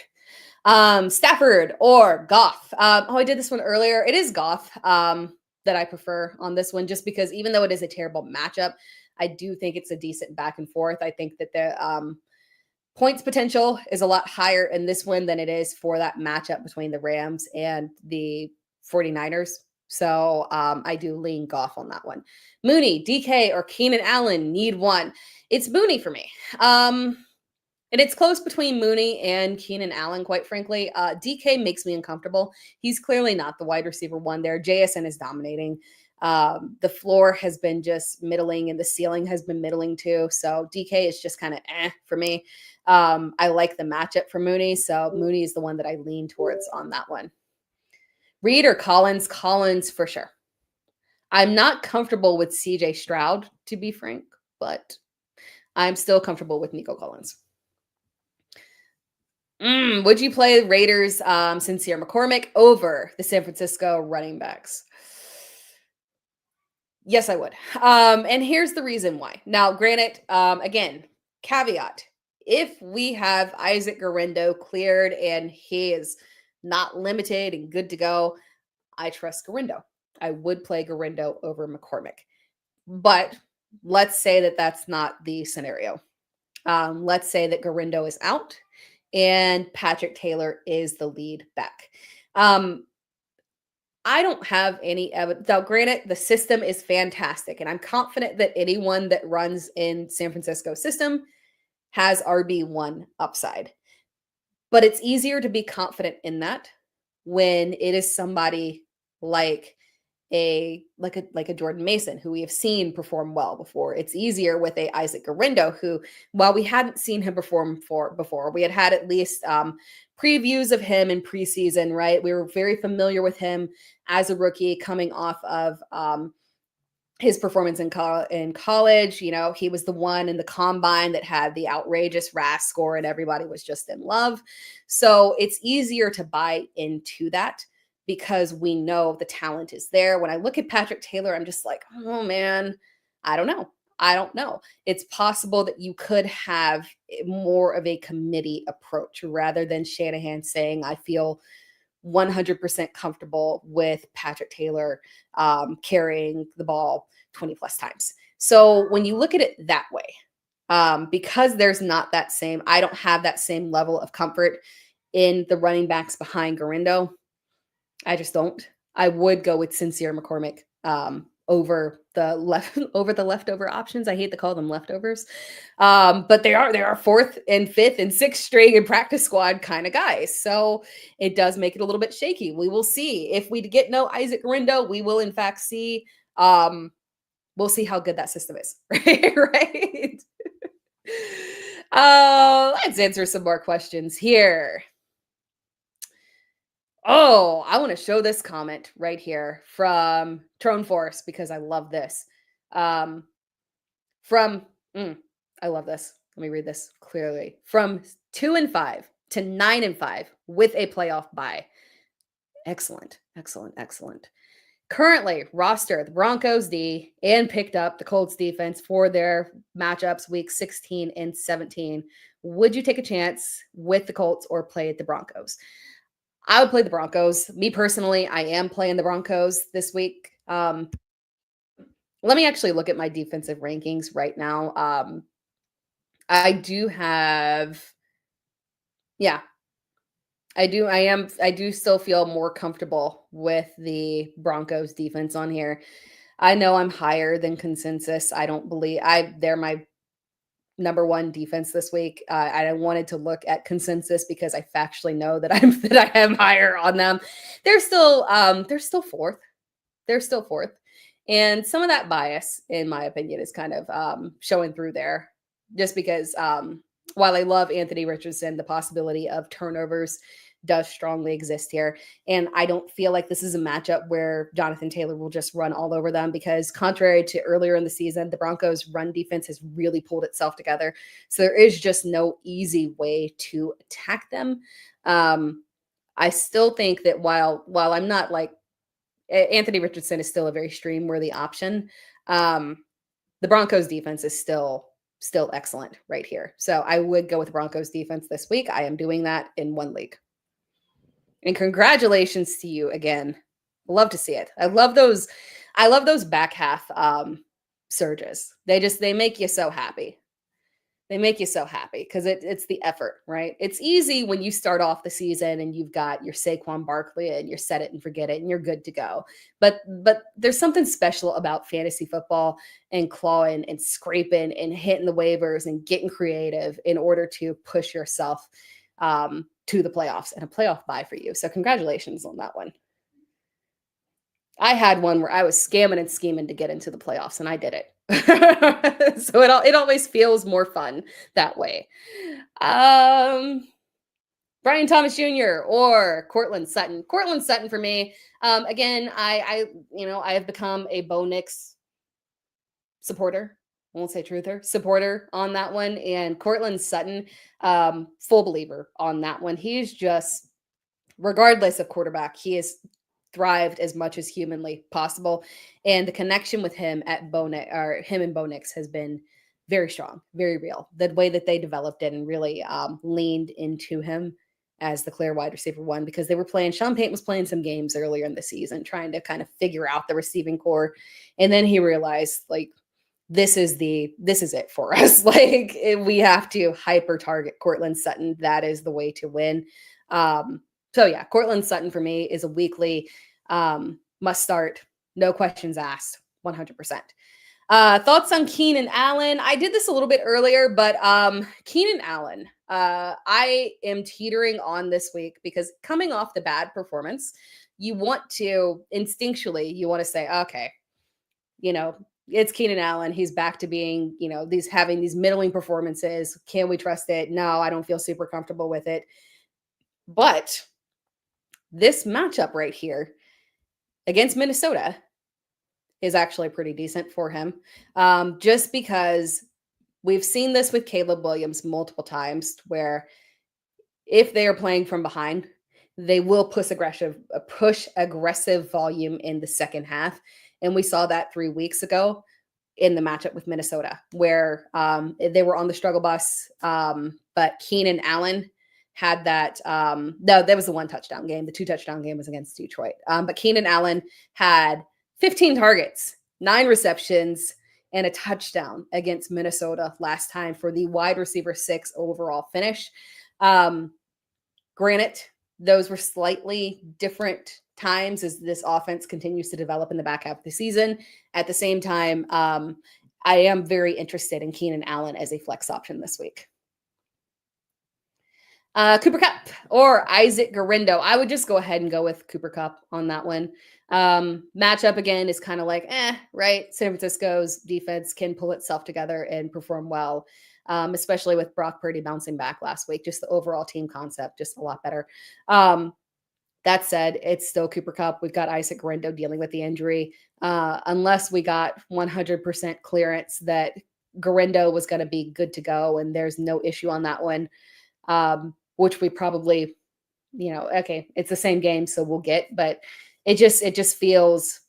Stafford or Goff. I did this one earlier. It is Goff that I prefer on this one, just because even though it is a terrible matchup, I do think it's a decent back and forth. I think that the points potential is a lot higher in this one than it is for that matchup between the Rams and the 49ers. So I do lean Goff on that one. Mooney, DK, or Keenan Allen, need one. It's Mooney for me. And it's close between Mooney and Keenan Allen, quite frankly. DK makes me uncomfortable. He's clearly not the wide receiver one there. JSN is dominating. The floor has been just middling and the ceiling has been middling too. So DK is just kind of for me. I like the matchup for Mooney. So Mooney is the one that I lean towards on that one. Reed or Collins? Collins for sure. I'm not comfortable with CJ Stroud, to be frank, but I'm still comfortable with Nico Collins. Would you play Raiders Sincere McCormick over the San Francisco running backs? Yes, I would. And here's the reason why. Now, granted, again, caveat. If we have Isaac Guerendo cleared and he is not limited and good to go, I trust Guerendo. I would play Guerendo over McCormick. But let's say that that's not the scenario. Let's say that Guerendo is out and Patrick Taylor is the lead back. I don't have any evidence. Now, granted, the system is fantastic, and I'm confident that anyone that runs in San Francisco system has RB1 upside. But it's easier to be confident in that when it is somebody like a Jordan Mason, who we have seen perform well before. It's easier with a Isaac Guerendo, who, while we hadn't seen him perform before, we had at least previews of him in preseason, right? We were very familiar with him as a rookie coming off of his performance in college. You know, he was the one in the combine that had the outrageous RAS score and everybody was just in love. So it's easier to buy into that because we know the talent is there. When I look at Patrick Taylor, I'm just like, oh man, I don't know. It's possible that you could have more of a committee approach rather than Shanahan saying, I feel 100% comfortable with Patrick Taylor carrying the ball 20 plus times. So when you look at it that way, because there's not that same, I don't have that same level of comfort in the running backs behind Guerendo, I just don't. I would go with Sincere McCormick over the leftover options. I hate to call them leftovers. But they are fourth and fifth and sixth string and practice squad kind of guys. So it does make it a little bit shaky. We will see. If we get no Isaac Guerendo, we will in fact see we'll see how good that system is. Right? Let's answer some more questions here. Oh, I want to show this comment right here from Trone Force because I love this. I love this. Let me read this clearly. From 2-5 to 9-5 with a playoff bye. Excellent. Currently roster the Broncos D and picked up the Colts defense for their matchups week 16 and 17. Would you take a chance with the Colts or play at the Broncos? I would play the Broncos. Me personally, I am playing the Broncos this week. Let me actually look at my defensive rankings right now. I do still feel more comfortable with the Broncos defense on here. I know I'm higher than consensus. They're my number one defense this week. I wanted to look at consensus because I factually know that I am higher on them. They're still fourth. And some of that bias, in my opinion, is kind of showing through there. Just because while I love Anthony Richardson, the possibility of turnovers does strongly exist here. And I don't feel like this is a matchup where Jonathan Taylor will just run all over them because contrary to earlier in the season, the Broncos run defense has really pulled itself together. So there is just no easy way to attack them. I still think that while I'm not like Anthony Richardson is still a very stream worthy option, the Broncos defense is still excellent right here. So I would go with Broncos defense this week. I am doing that in one league. And congratulations to you again. Love to see it. I love those back half surges. They make you so happy. They make you so happy because it's the effort, right? It's easy when you start off the season and you've got your Saquon Barkley and you're set it and forget it and you're good to go. But there's something special about fantasy football and clawing and scraping and hitting the waivers and getting creative in order to push yourself to the playoffs and a playoff bye for you. So congratulations on that one. I had one where I was scamming and scheming to get into the playoffs and I did it. So it always feels more fun that way. Brian Thomas Jr. or Cortland Sutton. Cortland Sutton for me. Again, I have become a Bo Nix supporter. I won't say truther, supporter on that one. And Cortland Sutton, full believer on that one. He's just, regardless of quarterback, he has thrived as much as humanly possible. And the connection with him and Bo Nix has been very strong, very real. The way that they developed it and really leaned into him as the clear wide receiver one, because Sean Payton was playing some games earlier in the season, trying to kind of figure out the receiving core. And then he realized, like, this is it for us. Like, we have to hyper target Cortland Sutton. That is the way to win. So yeah, Cortland Sutton for me is a weekly must start. No questions asked. 100%. Thoughts on Keenan Allen? I did this a little bit earlier, but Keenan Allen, I am teetering on this week because coming off the bad performance, you want to instinctually say, okay, it's Keenan Allen. He's back to being, having these middling performances. Can we trust it? No, I don't feel super comfortable with it. But this matchup right here against Minnesota is actually pretty decent for him. Just because we've seen this with Caleb Williams multiple times where if they are playing from behind, they will push aggressive volume in the second half. And we saw that 3 weeks ago in the matchup with Minnesota, where they were on the struggle bus. But Keenan Allen had that. No, that was the 1 touchdown game. The 2 touchdown game was against Detroit. But Keenan Allen had 15 targets, 9 receptions, and a touchdown against Minnesota last time for the wide receiver 6 overall finish. Granted, those were slightly different times as this offense continues to develop in the back half of the season. At the same time, I am very interested in Keenan Allen as a flex option this week. Cooper Kupp or Isaac Guerendo. I would just go ahead and go with Cooper Kupp on that one. Matchup again is kind of like, right? San Francisco's defense can pull itself together and perform well, especially with Brock Purdy bouncing back last week. Just the overall team concept, just a lot better. That said, it's still Cooper Kupp. We've got Isaac Guerendo dealing with the injury. Unless we got 100% clearance that Guerendo was going to be good to go, and there's no issue on that one. Which we probably, okay, it's the same game, so we'll get, but it just feels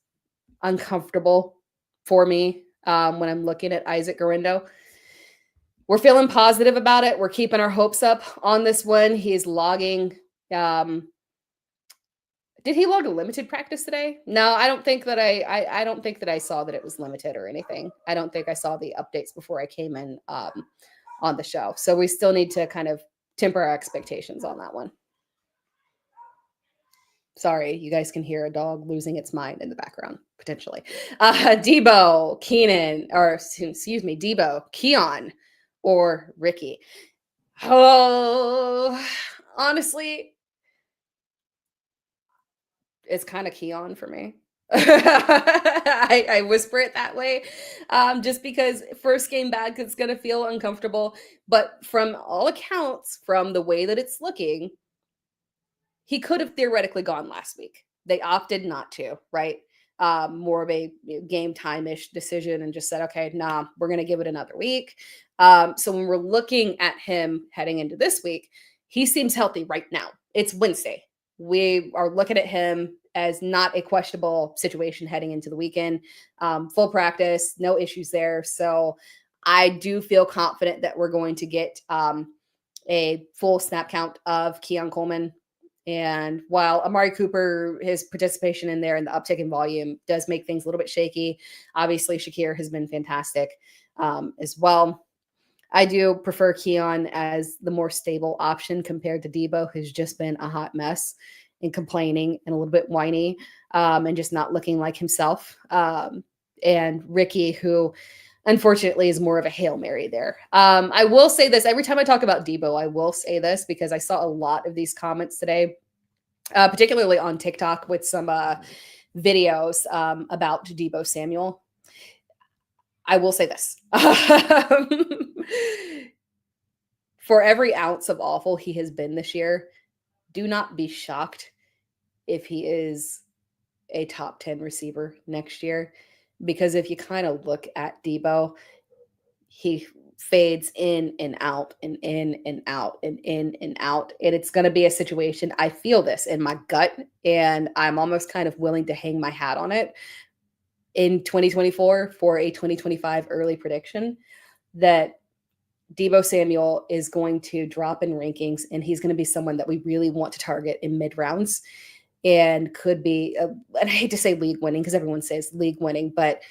uncomfortable for me when I'm looking at Isaac Guerendo. We're feeling positive about it. We're keeping our hopes up on this one. He's logging. Did he log a limited practice today? No, I don't think that I don't think that I saw that it was limited or anything. I don't think I saw the updates before I came in on the show. So we still need to kind of temper our expectations on that one. Sorry, you guys can hear a dog losing its mind in the background, potentially. Debo, Keenan, or excuse me, Debo, Keon, or Ricky. Oh, honestly, it's kind of Keon for me. I whisper it that way just because first game back, it's going to feel uncomfortable. But from all accounts, from the way that it's looking, he could have theoretically gone last week. They opted not to, right? More of a game time-ish decision and just said, okay, nah, we're going to give it another week. So when we're looking at him heading into this week, he seems healthy right now. It's Wednesday. We are looking at him as not a questionable situation heading into the weekend. Full practice, no issues there. So I do feel confident that we're going to get a full snap count of Keon Coleman. And while Amari Cooper, his participation in there and the uptick in volume does make things a little bit shaky, obviously Shakir has been fantastic as well. I do prefer Keon as the more stable option compared to Debo, who's just been a hot mess and complaining and a little bit whiny and just not looking like himself. And Ricky, who unfortunately is more of a Hail Mary there. I will say this, every time I talk about Debo, I will say this because I saw a lot of these comments today, particularly on TikTok with some videos about Debo Samuel. I will say this. For every ounce of awful he has been this year, do not be shocked if he is a top 10 receiver next year. Because if you kind of look at Debo, he fades in and out and in and out and in and out. And it's going to be a situation, I feel this in my gut, and I'm almost kind of willing to hang my hat on it in 2024 for a 2025 early prediction that Debo Samuel is going to drop in rankings, and he's going to be someone that we really want to target in mid rounds and could be, and I hate to say league winning because everyone says league winning, but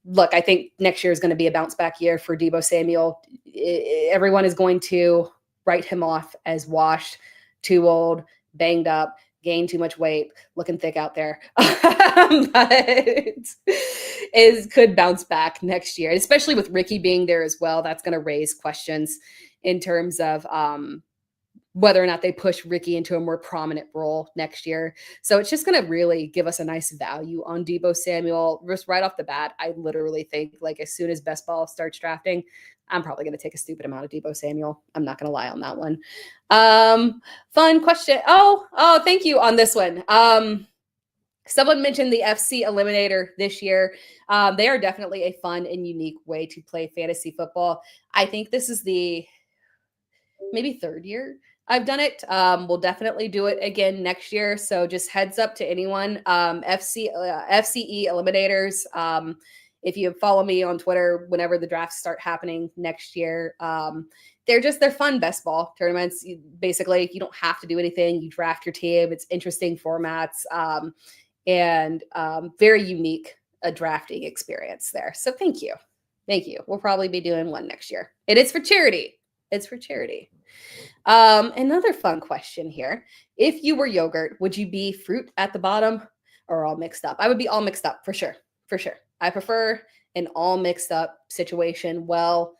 look, I think next year is going to be a bounce back year for Debo Samuel. Everyone is going to write him off as washed, too old, banged up, gained too much weight, looking thick out there. But could bounce back next year, especially with Ricky being there as well. That's going to raise questions in terms of whether or not they push Ricky into a more prominent role next year. So it's just going to really give us a nice value on Debo Samuel. Just right off the bat, I literally think like as soon as Best Ball starts drafting, I'm probably going to take a stupid amount of Debo Samuel. I'm not going to lie on that one. Fun question. Oh, thank you on this one. Someone mentioned the FC Eliminator this year. They are definitely a fun and unique way to play fantasy football. I think this is the maybe third year I've done it. We'll definitely do it again next year. So just heads up to anyone. FCE Eliminators. If you follow me on Twitter, whenever the drafts start happening next year, they're fun best ball tournaments. Basically, you don't have to do anything. You draft your team. It's interesting formats and very unique a drafting experience there. So thank you. We'll probably be doing one next year. It is for charity. It's for charity. Another fun question here. If you were yogurt, would you be fruit at the bottom or all mixed up? I would be all mixed up for sure. For sure. I prefer an all mixed up situation, well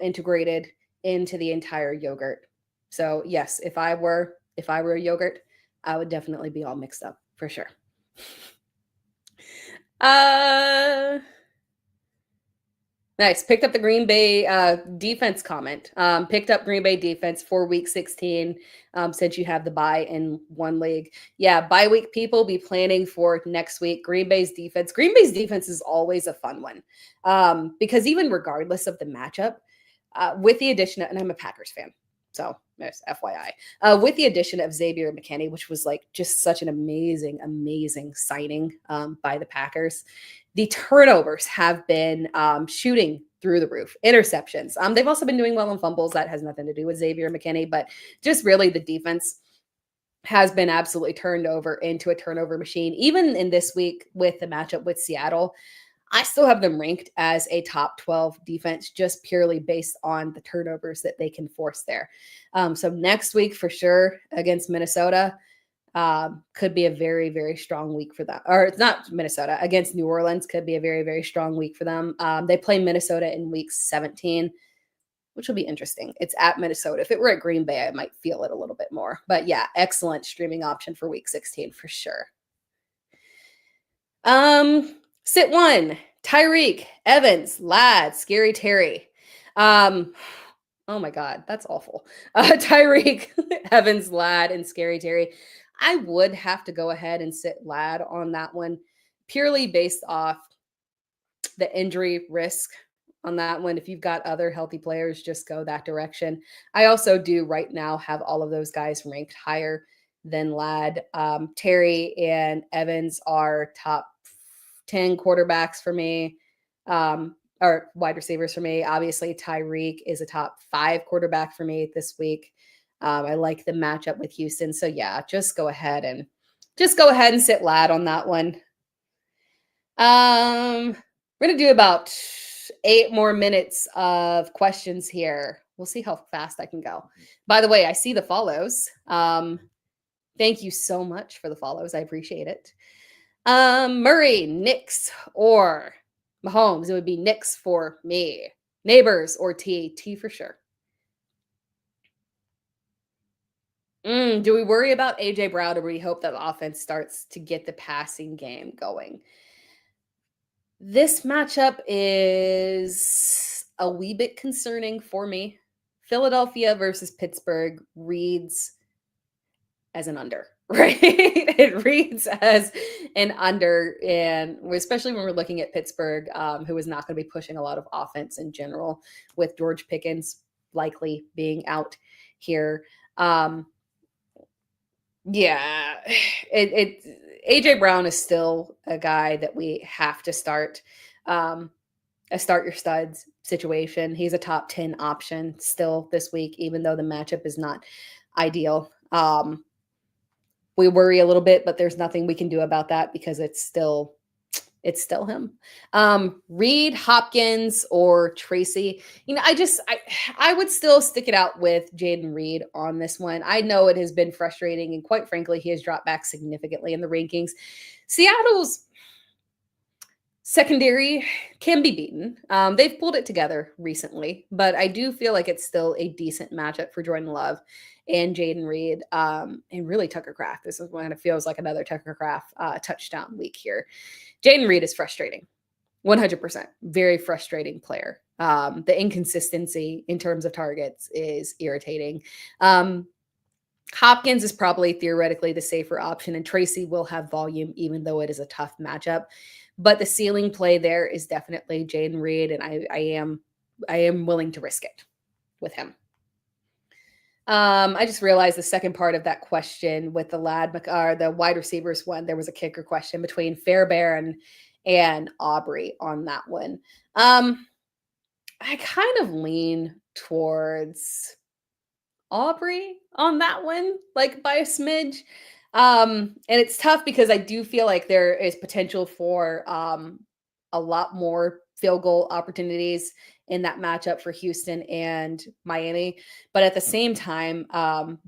integrated into the entire yogurt. So yes, if I were a yogurt, I would definitely be all mixed up for sure. Nice. Picked up the Green Bay defense comment. Picked up Green Bay defense for week 16 since you have the bye in one league. Yeah, bye week people be planning for next week. Green Bay's defense is always a fun one because even regardless of the matchup, with the addition of, and I'm a Packers fan, so yes, FYI, with the addition of Xavier McKinney, which was like just such an amazing signing by the Packers. The turnovers have been shooting through the roof. Interceptions. They've also been doing well on fumbles. That has nothing to do with Xavier McKinney, but just really the defense has been absolutely turned over into a turnover machine. Even in this week with the matchup with Seattle, I still have them ranked as a top 12 defense just purely based on the turnovers that they can force there. So next week for sure against Minnesota, could be a very strong week for them. Or it's not Minnesota, against New Orleans could be a very strong week for them. They play Minnesota in week 17, which will be interesting. It's at Minnesota. If it were at Green Bay, I might feel it a little bit more. But yeah, excellent streaming option for week 16 for sure. Sit one, Tyreek, Evans, Ladd, Scary Terry. Oh my God, that's awful. Tyreek, Evans, Ladd, and Scary Terry. I would have to go ahead and sit Ladd on that one, purely based off the injury risk on that one. If you've got other healthy players, just go that direction. I also do right now have all of those guys ranked higher than Ladd. Terry and Evans are top 10 quarterbacks for me. Or wide receivers for me. Obviously, Tyreek is a top 5 quarterback for me this week. I like the matchup with Houston. So yeah, just go ahead and sit Ladd on that one. We're gonna do about 8 more minutes of questions here. We'll see how fast I can go. By the way, I see the follows. Thank you so much for the follows. I appreciate it. Murray, Knicks, or Mahomes. It would be Knicks for me. Nabers or T. T for sure. Do we worry about AJ Brown, or we hope that the offense starts to get the passing game going? This matchup is a wee bit concerning for me. Philadelphia versus Pittsburgh reads as an under, right? It reads as an under, and especially when we're looking at Pittsburgh, who is not going to be pushing a lot of offense in general, with George Pickens likely being out here. Yeah, AJ Brown is still a guy that we have to start. A start your studs situation. He's a top 10 option still this week, even though the matchup is not ideal. We worry a little bit, but there's nothing we can do about that because it's still him. Reed, Hopkins, or Tracy. I would still stick it out with Jayden Reed on this one. I know it has been frustrating, and quite frankly, he has dropped back significantly in the rankings. Seattle's secondary can be beaten. They've pulled it together recently, but I do feel like it's still a decent matchup for Jordan Love and Jayden Reed, and really Tucker Kraft. This is when it feels like another Tucker Kraft touchdown week here. Jayden Reed is frustrating, 100%. Very frustrating player. The inconsistency in terms of targets is irritating. Hopkins is probably theoretically the safer option, and Tracy will have volume, even though it is a tough matchup. But the ceiling play there is definitely Jayden Reed, and I am willing to risk it with him. I just realized the second part of that question with the the wide receivers one, there was a kicker question between Fairbairn and Aubrey on that one. I kind of lean towards Aubrey on that one, like by a smidge. And it's tough because I do feel like there is potential for a lot more field goal opportunities in that matchup for Houston and Miami. But at the same time,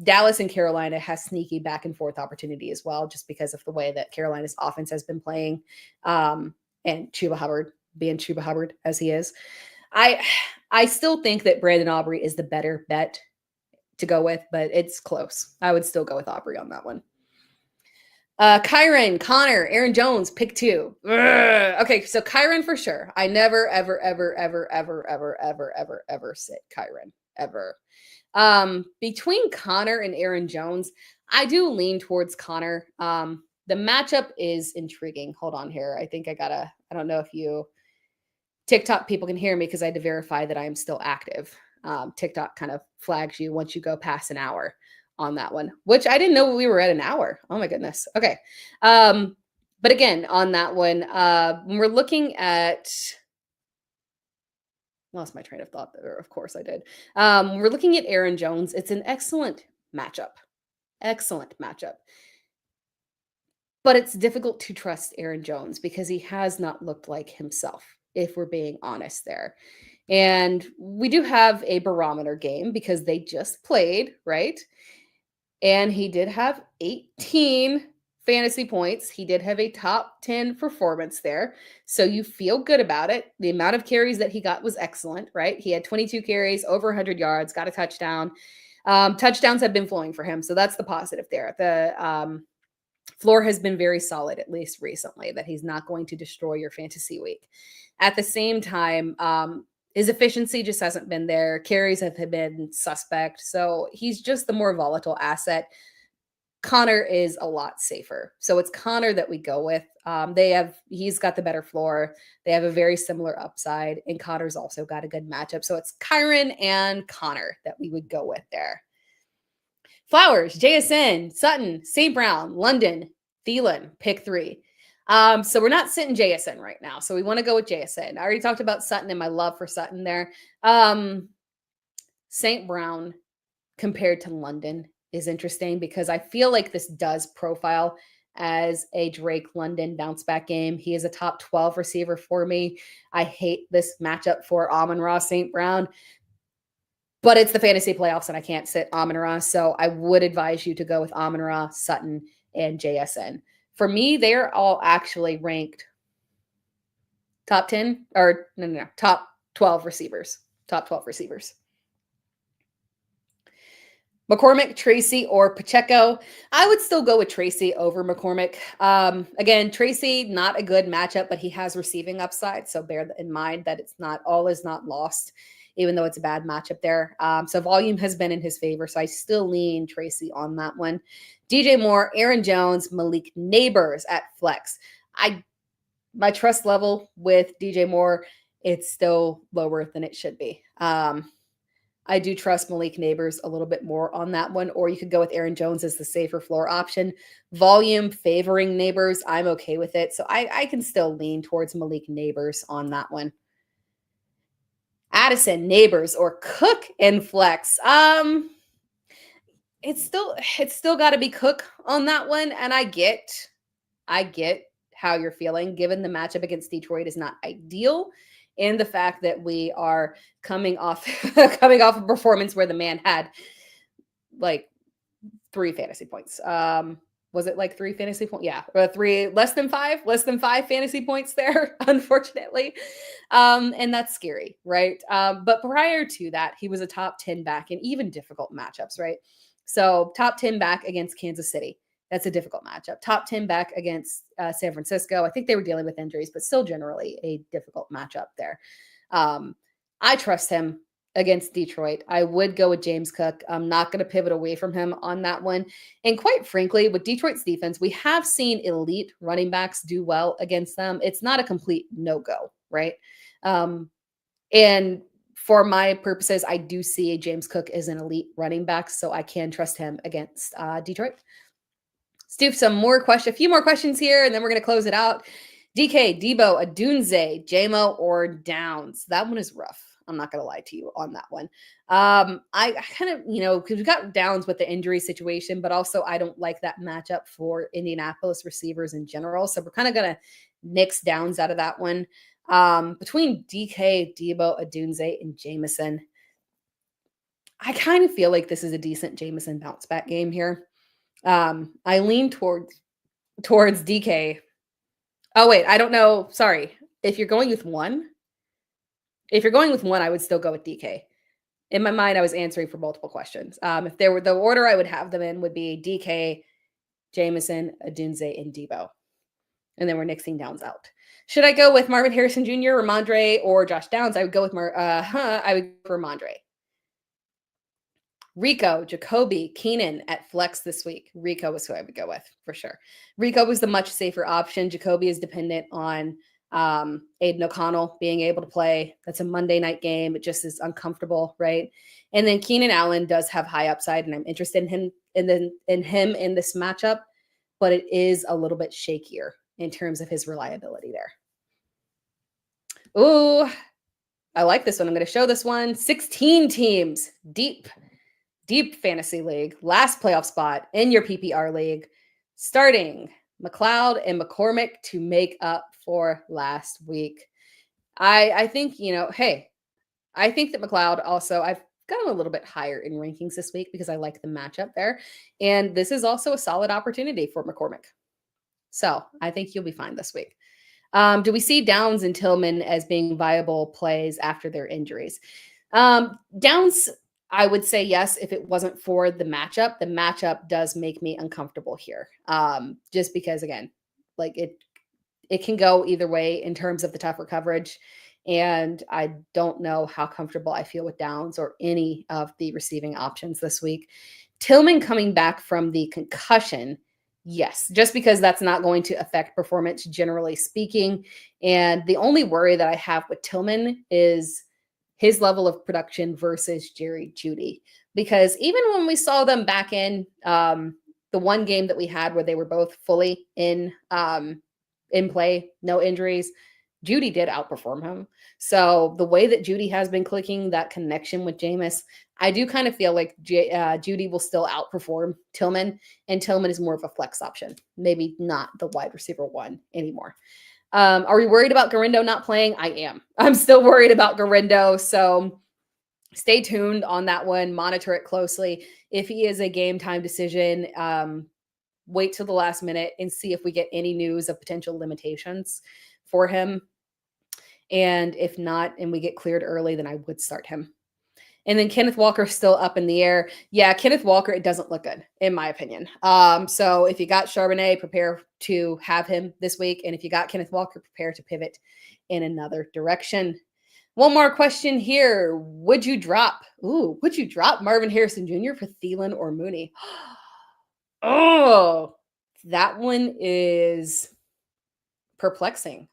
Dallas and Carolina has sneaky back and forth opportunity as well, just because of the way that Carolina's offense has been playing, and Chuba Hubbard being Chuba Hubbard as he is. I still think that Brandon Aubrey is the better bet to go with, but it's close. I would still go with Aubrey on that one. Kyron, Connor, Aaron Jones, pick 2. Ugh. Okay, so Kyron for sure. I never, ever, ever, ever, ever, ever, ever, ever, ever sit Kyron, ever. Between Connor and Aaron Jones, I do lean towards Connor. The matchup is intriguing. Hold on here. I think I don't know if you TikTok people can hear me because I had to verify that I am still active. TikTok kind of flags you once you go past an hour on that one, which I didn't know we were at an hour. Oh my goodness. Okay. But again, on that one, when we're looking at, lost my train of thought there. Of course I did. We're looking at Aaron Jones. It's an excellent matchup. Excellent matchup. But it's difficult to trust Aaron Jones because he has not looked like himself, if we're being honest there. And we do have a barometer game because they just played, right? And he did have 18 fantasy points. He did have a top 10 performance there. So you feel good about it. The amount of carries that he got was excellent, right? He had 22 carries, over 100 yards, got a touchdown. Touchdowns have been flowing for him. So that's the positive there. The floor has been very solid, at least recently, that he's not going to destroy your fantasy week. At the same time, his efficiency just hasn't been there. Carries have been suspect. So he's just the more volatile asset. Connor is a lot safer. So it's Connor that we go with. He's got the better floor. They have a very similar upside, and Connor's also got a good matchup. So it's Kyron and Connor that we would go with there. Flowers, JSN, Sutton, St. Brown, London, Thielen, pick 3. So we're not sitting JSN right now. So we want to go with JSN. I already talked about Sutton and my love for Sutton there. St. Brown compared to London is interesting because I feel like this does profile as a Drake London bounce back game. He is a top 12 receiver for me. I hate this matchup for Amon-Ra St. Brown, but it's the fantasy playoffs and I can't sit Amon-Ra. So I would advise you to go with Amon-Ra, Sutton, and JSN. For me, they're all actually ranked top 10 or no, top 12 receivers. Top 12 receivers. McCormick, Tracy, or Pacheco. I would still go with Tracy over McCormick. Again, Tracy, not a good matchup, but he has receiving upside. So bear in mind that it's not all is not lost, even though it's a bad matchup there. So volume has been in his favor. So I still lean Tracy on that one. DJ Moore, Aaron Jones, Malik Nabers at flex. My trust level with DJ Moore, it's still lower than it should be. I do trust Malik Nabers a little bit more on that one, or you could go with Aaron Jones as the safer floor option. Volume favoring Nabers, I'm okay with it. So I can still lean towards Malik Nabers on that one. Addison, Nabers, or Cook and flex. It's still got to be Cook on that one, and I get how you're feeling, given the matchup against Detroit is not ideal, and the fact that we are coming off a performance where the man had like 3 fantasy points. Was it like 3 fantasy points? Yeah, 3 less than 5 fantasy points there, unfortunately. And that's scary, right? But prior to that, he was a top 10 back in even difficult matchups, right? So top 10 back against Kansas City. That's a difficult matchup. Top 10 back against San Francisco. I think they were dealing with injuries, but still generally a difficult matchup there. I trust him against Detroit. I would go with James Cook. I'm not going to pivot away from him on that one. And quite frankly, with Detroit's defense, we have seen elite running backs do well against them. It's not a complete no-go, right? And for my purposes, I do see James Cook as an elite running back, so I can trust him against Detroit. Stu, a few more questions here, and then we're going to close it out. DK, Debo, Adunze, JMO, or Downs. That one is rough. I'm not going to lie to you on that one. I kind of, because we got Downs with the injury situation, but also I don't like that matchup for Indianapolis receivers in general. So we're kind of going to nix Downs out of that one. Between DK, Debo, Adunze, and Jameson, I kind of feel like this is a decent Jameson bounce back game here. I lean towards DK. Oh, wait, I don't know. Sorry. If you're going with one, I would still go with DK. In my mind, I was answering for multiple questions. If there were the order I would have them in would be DK, Jameson, Adunze, and Debo. And then we're nixing Downs out. Should I go with Marvin Harrison Jr., Ramondre, or Josh Downs? I would go with I would go for Ramondre. Rico, Jacobi, Keenan at flex this week. Rico is who I would go with for sure. Rico was the much safer option. Jacobi is dependent on Aiden O'Connell being able to play. That's a Monday night game. It just is uncomfortable, right? And then Keenan Allen does have high upside, and I'm interested in him in this matchup, but it is a little bit shakier in terms of his reliability there. Ooh, I like this one. I'm going to show this one. 16 teams, deep fantasy league, last playoff spot in your PPR league, starting McLeod and McCormick to make up for last week. I think, I think that McLeod also, I've got him a little bit higher in rankings this week because I like the matchup there. And this is also a solid opportunity for McCormick. So I think you'll be fine this week. Do we see Downs and Tillman as being viable plays after their injuries? Downs, I would say yes, if it wasn't for the matchup. The matchup does make me uncomfortable here. Just because, again, like it can go either way in terms of the tougher coverage. And I don't know how comfortable I feel with Downs or any of the receiving options this week. Tillman coming back from the concussion, yes, just because that's not going to affect performance, generally speaking. And the only worry that I have with Tillman is his level of production versus Jerry Jeudy. Because even when we saw them back in the one game that we had where they were both fully in play, no injuries, Jeudy did outperform him. So the way that Jeudy has been clicking, that connection with Jameis, I do kind of feel like Jeudy will still outperform Tillman, and Tillman is more of a flex option, maybe not the wide receiver one anymore. Are we worried about Guerendo not playing? I am. I'm still worried about Guerendo. So stay tuned on that one. Monitor it closely. If he is a game time decision, wait till the last minute and see if we get any news of potential limitations for him. And if not, and we get cleared early, then I would start him. And then Kenneth Walker still up in the air. Yeah, Kenneth Walker, it doesn't look good, in my opinion. So if you got Charbonnet, prepare to have him this week. And if you got Kenneth Walker, prepare to pivot in another direction. One more question here. Would you drop Marvin Harrison Jr. for Thielen or Mooney? Oh, that one is perplexing.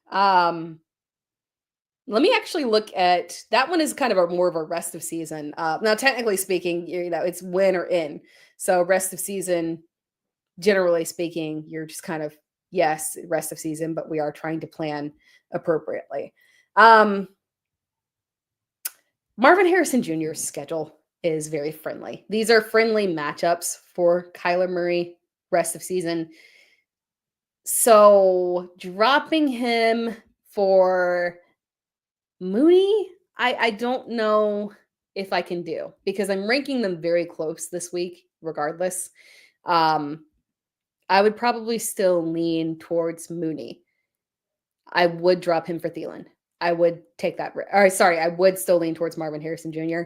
Let me actually look at that one. Is kind of more of a rest of season. Now, technically speaking, it's win or in. So rest of season, generally speaking, you're just kind of, yes, rest of season, but we are trying to plan appropriately. Marvin Harrison Jr.'s schedule is very friendly. These are friendly matchups for Kyler Murray rest of season. So dropping him for Mooney, I don't know if I can do, because I'm ranking them very close this week regardless. I would probably still lean towards Mooney. I would drop him for Thielen. I would take that. I would still lean towards Marvin Harrison Jr.,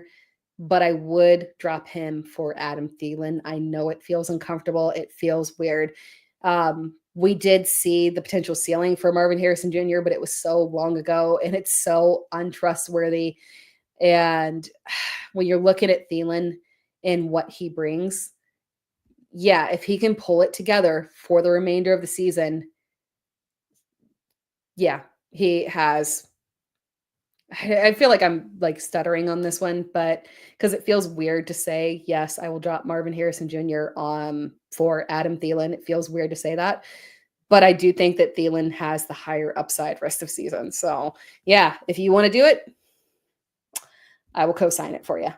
but I would drop him for Adam Thielen. I know it feels uncomfortable. It feels weird. We did see the potential ceiling for Marvin Harrison Jr., but it was so long ago and it's so untrustworthy. And when you're looking at Thielen and what he brings, yeah, if he can pull it together for the remainder of the season, yeah, he has. I feel like I'm like stuttering on this one, but because it feels weird to say, yes, I will drop Marvin Harrison Jr. For Adam Thielen. It feels weird to say that, but I do think that Thielen has the higher upside rest of season. So yeah, if you want to do it, I will co-sign it for you.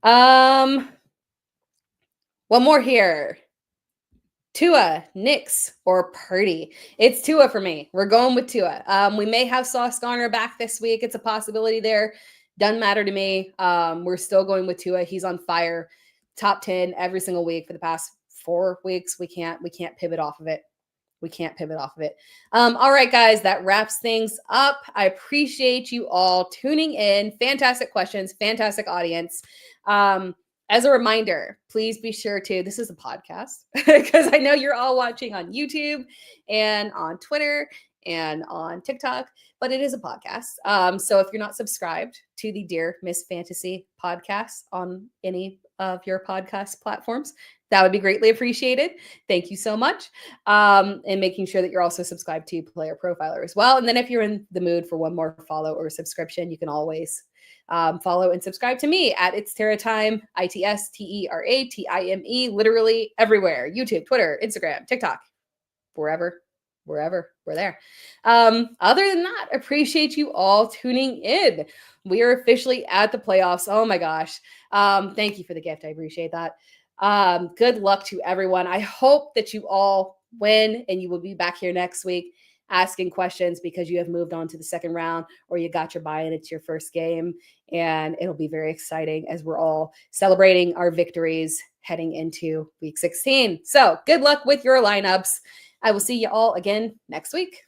One more here. Tua, Knicks, or Purdy? It's Tua for me. We're going with Tua. We may have Sauce Gardner back this week. It's a possibility there. Doesn't matter to me. We're still going with Tua. He's on fire. Top 10 every single week for the past 4 weeks. We can't pivot off of it. All right, guys, that wraps things up. I appreciate you all tuning in. Fantastic questions, fantastic audience. As a reminder, please be sure to, this is a podcast because I know you're all watching on YouTube and on Twitter and on TikTok, but it is a podcast. So if you're not subscribed to the Dear Miss Fantasy podcast on any of your podcast platforms, that would be greatly appreciated. Thank you so much. And making sure that you're also subscribed to Player Profiler as well. And then if you're in the mood for one more follow or subscription, you can always follow and subscribe to me at It's Tera Time, ITSTERATIME, literally everywhere. YouTube, Twitter, Instagram, TikTok, wherever, we're there. Other than that, appreciate you all tuning in. We are officially at the playoffs. Oh my gosh. Thank you for the gift. I appreciate that. Good luck to everyone. I hope that you all win and you will be back here next week asking questions because you have moved on to the second round or you got your buy-in. It's your first game and it'll be very exciting as we're all celebrating our victories heading into week 16. So good luck with your lineups. I will see you all again next week.